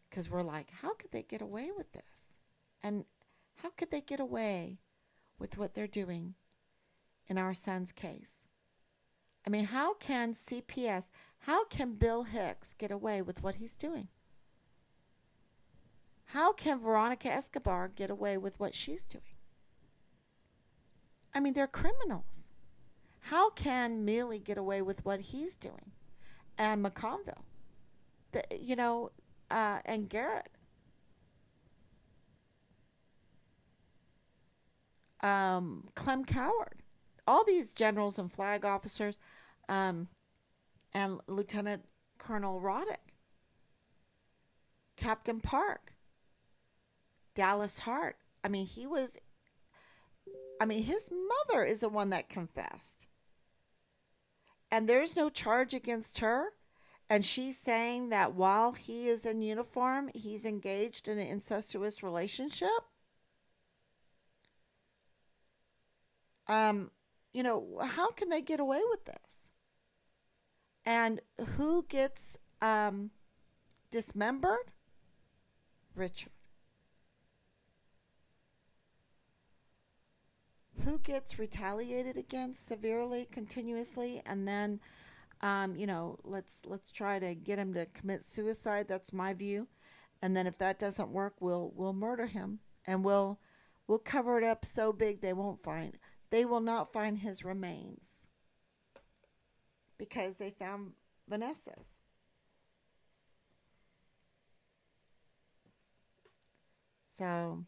Because we're like, how could they get away with this? And how could they get away with what they're doing in our son's case? I mean, how can CPS, how can Bill Hicks get away with what he's doing? How can Veronica Escobar get away with what she's doing? I mean, they're criminals. How can Mealy get away with what he's doing? And McConville, and Garrett. Clem Coward. All these generals and flag officers, and Lieutenant Colonel Roddick, Captain Park, Dallas Hart. I mean, his mother is the one that confessed. And there's no charge against her. And she's saying that while he is in uniform, he's engaged in an incestuous relationship. How can they get away with this? And who gets dismembered? Richard. Who gets retaliated against severely, continuously, and then let's try to get him to commit suicide. That's my view. And then if that doesn't work, we'll murder him, and we'll cover it up so big they will not find his remains, because they found Vanessa's. So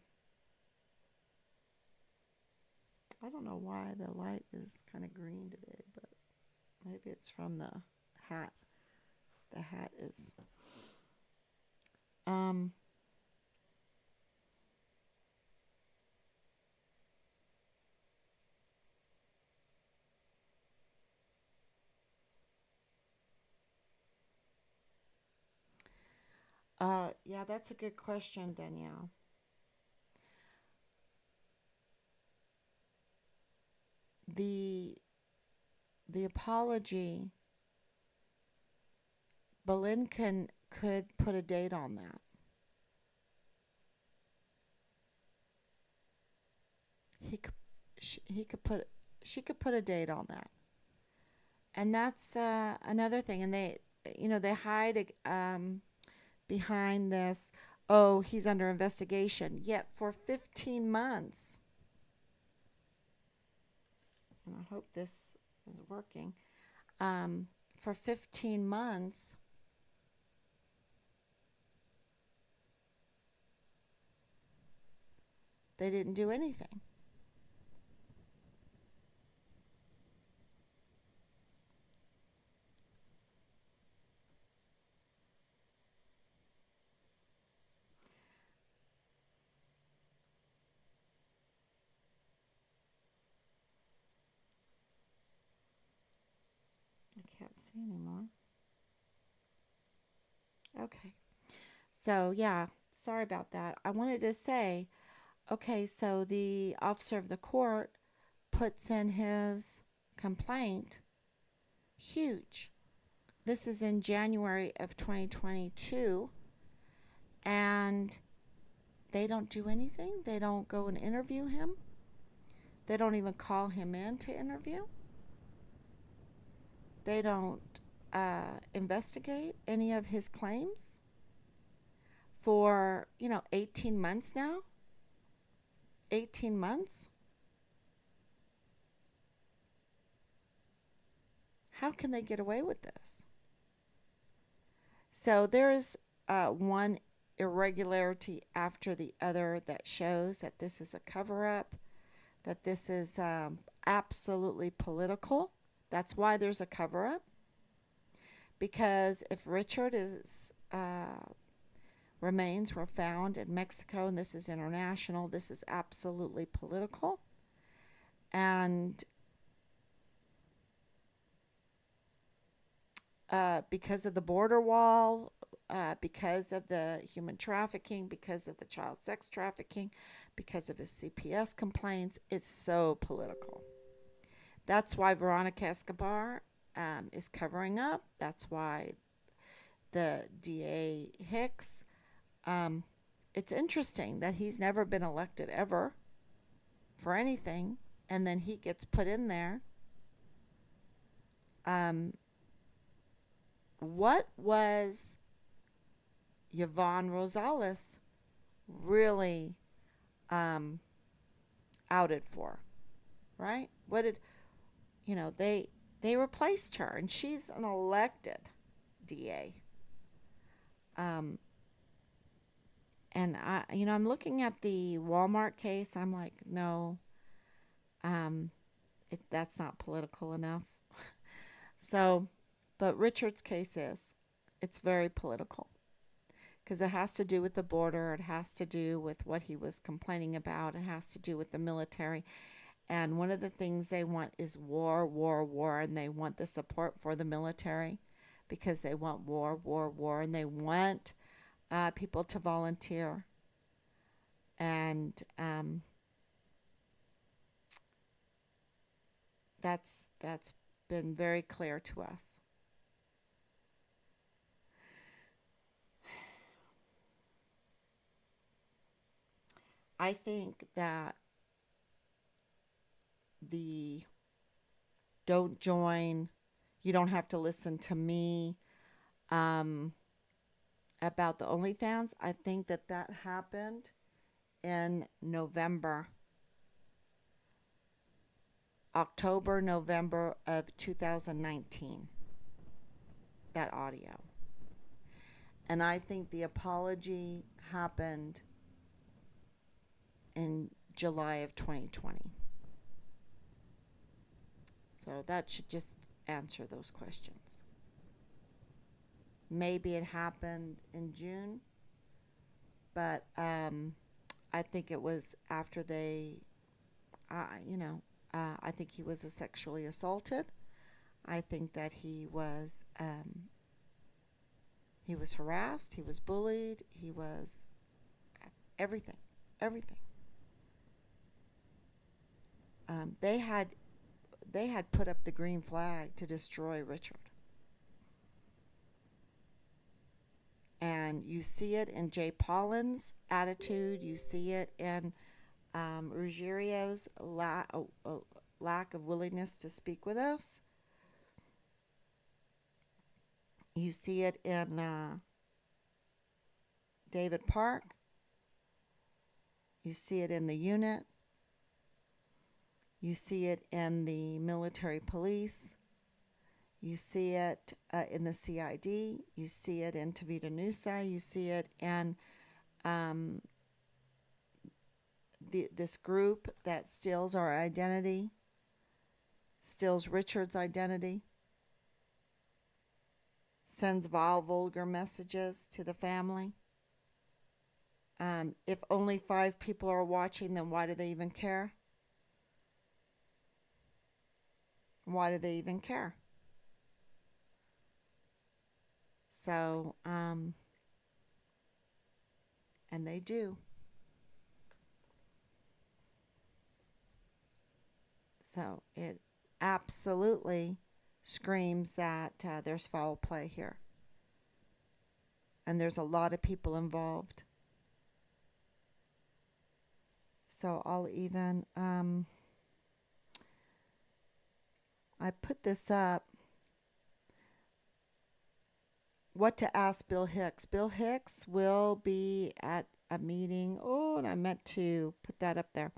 I don't know why the light is kind of green today, but maybe it's from the hat. The hat is. Yeah, that's a good question, Danielle. The apology, Boleyn could put a date on that. She could put a date on that. And that's another thing. And they hide behind this, oh, he's under investigation. Yet for 15 months, and I hope this is working, for 15 months, they didn't do anything. I can't see anymore. Okay. So, yeah, sorry about that. I wanted to say, okay, so the officer of the court puts in his complaint. Huge. This is in January of 2022. And they don't do anything. They don't go and interview him. They don't even call him in to interview. They don't investigate any of his claims for, 18 months now. 18 months. How can they get away with this? So there's one irregularity after the other that shows that this is a cover-up, that this is absolutely political. That's why there's a cover-up. Because if Richard's remains were found in Mexico, and this is international, this is absolutely political. And because of the border wall, because of the human trafficking, because of the child sex trafficking, because of his CPS complaints. It's so political. That's why Veronica Escobar is covering up. That's why the DA Hicks. It's interesting that he's never been elected ever for anything, and then he gets put in there. What was Yvonne Rosales really outed for, right? What did they replaced her, and she's an elected DA. And I'm looking at the Walmart case. I'm like, no, that's not political enough. So, but Richard's case it's very political because it has to do with the border. It has to do with what he was complaining about. It has to do with the military. And one of the things they want is war, war, war, and they want the support for the military because they want war, war, war, and they want people to volunteer. And that's been very clear to us. I think that the don't join, you don't have to listen to me about the OnlyFans, I think that happened in October, November of 2019, that audio. And I think the apology happened in July of 2020. So that should just answer those questions. Maybe it happened in June, but I think it was after they, I think he was sexually assaulted. I think that he was harassed, he was bullied, he was everything. They had put up the green flag to destroy Richard. And you see it in Jay Pollin's attitude. You see it in Ruggiero's lack of willingness to speak with us. You see it in David Park. You see it in the unit. You see it in the military police. You see it in the CID. You see it in Tavita Nusa. You see it in this group that steals our identity, steals Richard's identity, sends vile, vulgar messages to the family. If only 5 people are watching, then why do they even care? Why do they even care? So, and they do. So it absolutely screams that there's foul play here. And there's a lot of people involved. So I'll even, I put this up. What to ask Bill Hicks. Bill Hicks will be at a meeting. Oh, and I meant to put that up there.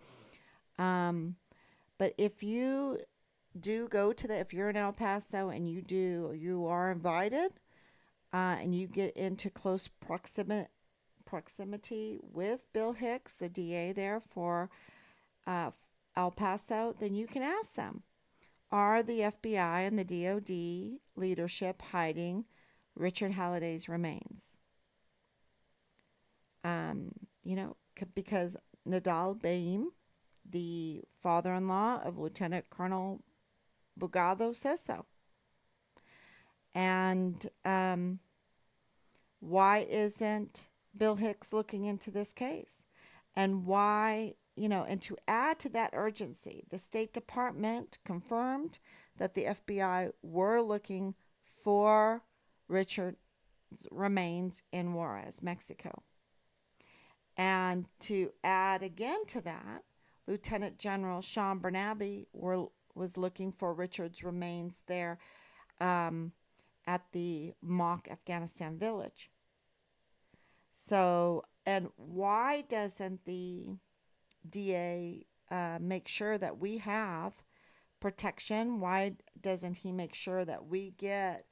But if you do go to if you're in El Paso and you are invited, and you get into close proximity with Bill Hicks, the DA there for El Paso, then you can ask them, are the FBI and the DOD leadership hiding Richard Halliday's remains? Because Nadal Baim, the father-in-law of Lieutenant Colonel Bugado, says so. And Why isn't Bill Hicks looking into this case? And why, and to add to that urgency, the State Department confirmed that the FBI were looking for Richard's remains in Juarez, Mexico. And to add again to that, Lieutenant General Sean Bernabe was looking for Richard's remains there at the MOPH Afghanistan village. So, and why doesn't the DA make sure that we have protection? Why doesn't he make sure that we get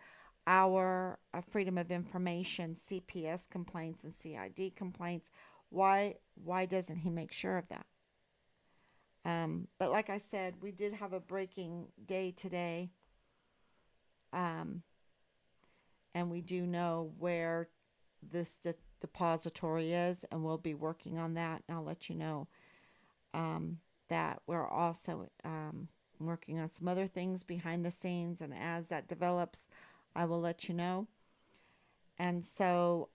our Freedom of Information CPS complaints and CID complaints? Why doesn't he make sure of that? But like I said, we did have a breaking day today. And we do know where this depository is, and we'll be working on that. And I'll let you know that we're also working on some other things behind the scenes, and as that develops, I will let you know. And so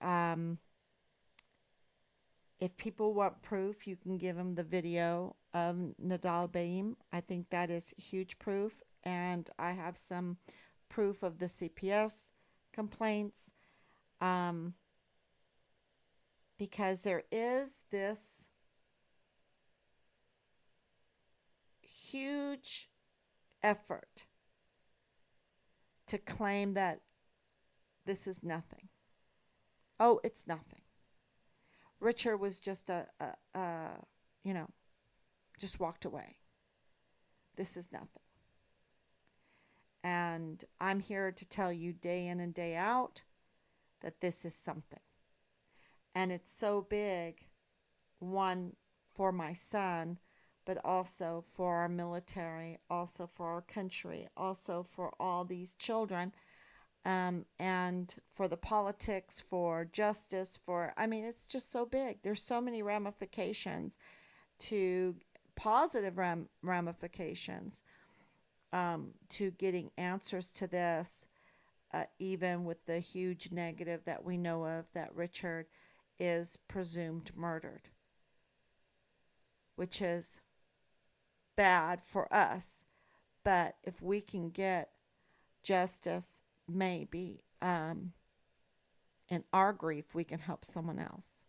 if people want proof, you can give them the video of Nadal Baim. I think that is huge proof, and I have some proof of the CPS complaints, because there is this huge effort to claim that this is nothing. Oh, it's nothing. Richard was just just walked away. This is nothing. And I'm here to tell you day in and day out that this is something. And it's so big, one, for my son, but also for our military, also for our country, also for all these children, and for the politics, for justice, it's just so big. There's so many ramifications, to positive ramifications, to getting answers to this, even with the huge negative that we know of, that Richard is presumed murdered, which is bad for us. But if we can get justice, maybe in our grief, we can help someone else.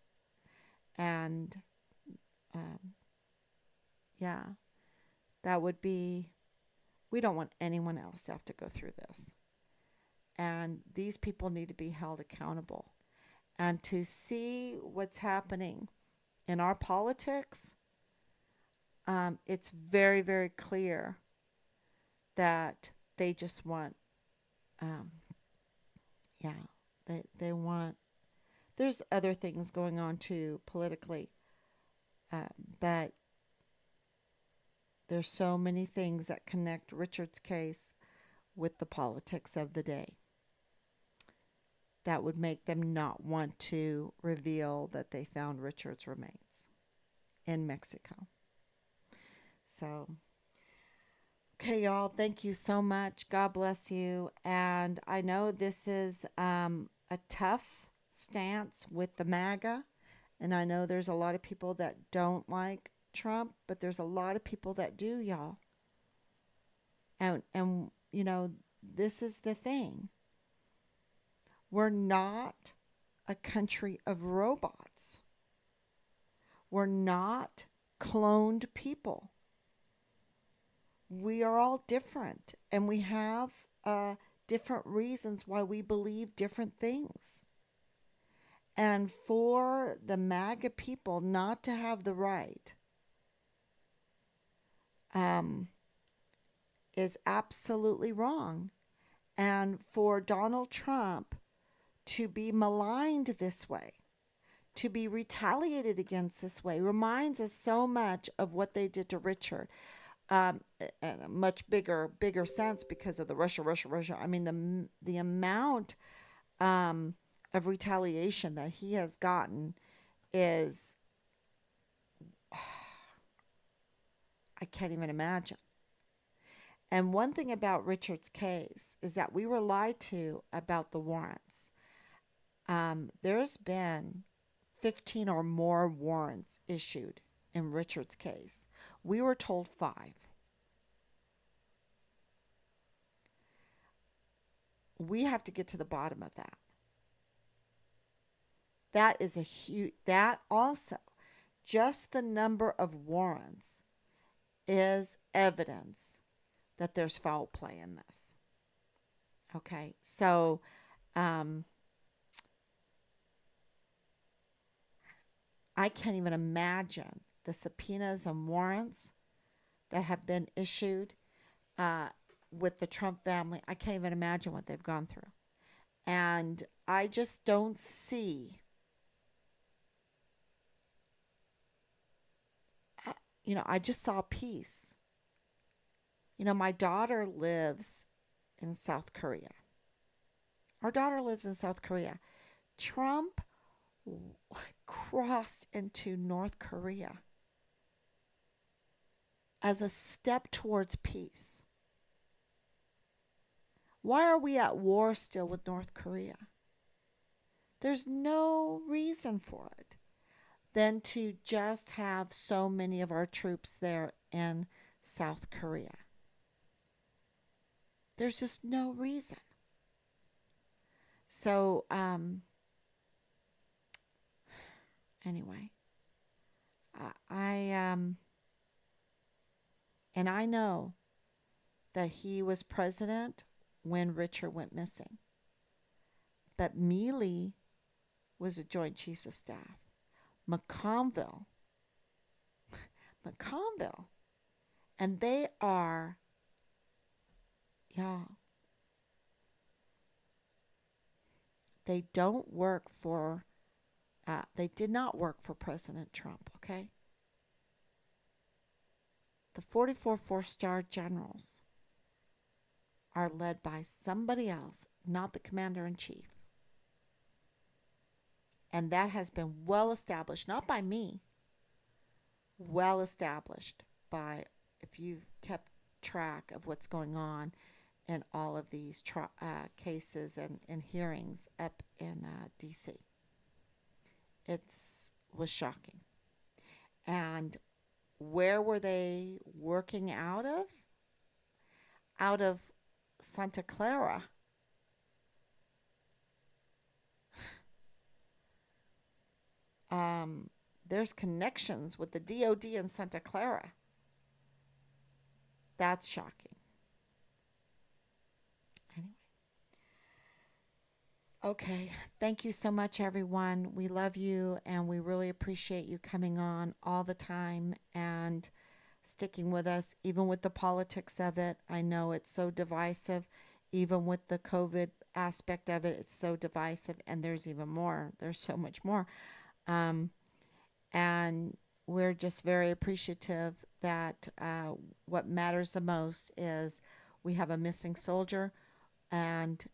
And that would be, we don't want anyone else to have to go through this. And these people need to be held accountable. And to see what's happening in our politics, it's very, very clear that they just want, they want, there's other things going on too politically, but there's so many things that connect Richard's case with the politics of the day that would make them not want to reveal that they found Richard's remains in Mexico. So, okay, y'all, thank you so much. God bless you. And I know this is a tough stance with the MAGA, and I know there's a lot of people that don't like Trump, but there's a lot of people that do, y'all. And this is the thing. We're not a country of robots. We're not cloned people. We are all different, and we have different reasons why we believe different things. And for the MAGA people not to have the right is absolutely wrong. And for Donald Trump to be maligned this way, to be retaliated against this way, reminds us so much of what they did to Richard. In a much bigger sense, because of the Russia. I mean, the amount of retaliation that he has gotten is, I can't even imagine. And one thing about Richard's case is that we were lied to about the warrants. There's been 15 or more warrants issued in Richard's case. We were told 5. We have to get to the bottom of that. That is a huge, that also, just the number of warrants is evidence that there's foul play in this. Okay, so I can't even imagine the subpoenas and warrants that have been issued with the Trump family. I can't even imagine what they've gone through. And I just don't see, I just saw peace. My daughter lives in South Korea. Our daughter lives in South Korea. Trump crossed into North Korea as a step towards peace. Why are we at war still with North Korea? There's no reason for it than to just have so many of our troops there in South Korea. There's just no reason. So, anyway, and I know that he was president when Richard went missing. That Mealy was a Joint Chiefs of Staff. McConville, and they are, y'all, they don't work for, they did not work for President Trump, okay? The 44 four-star generals are led by somebody else, not the commander-in-chief. And that has been well established, not by me, well established by, if you've kept track of what's going on in all of these cases and hearings up in D.C. It was shocking. And where were they working out of? Out of Santa Clara. There's connections with the DOD in Santa Clara. That's shocking. Anyway. Okay. Thank you so much, everyone. We love you, and we really appreciate you coming on all the time and sticking with us, even with the politics of it. I know it's so divisive. Even with the COVID aspect of it, it's so divisive, and there's even more. There's so much more. And we're just very appreciative that what matters the most is we have a missing soldier, and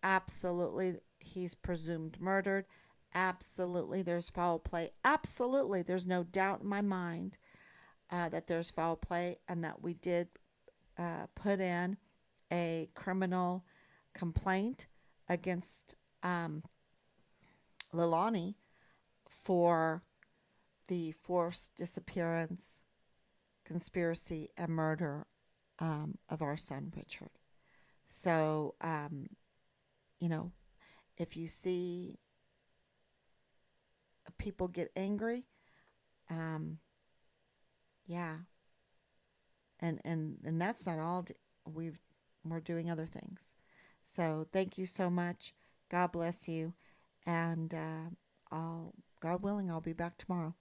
absolutely he's presumed murdered. Absolutely there's foul play. Absolutely there's no doubt in my mind that there's foul play, and that we did put in a criminal complaint against Leilani for the forced disappearance, conspiracy, and murder of our son Richard. So, if you see people get angry, yeah, and that's not all. We're doing other things. So thank you so much. God bless you, and God willing, I'll be back tomorrow.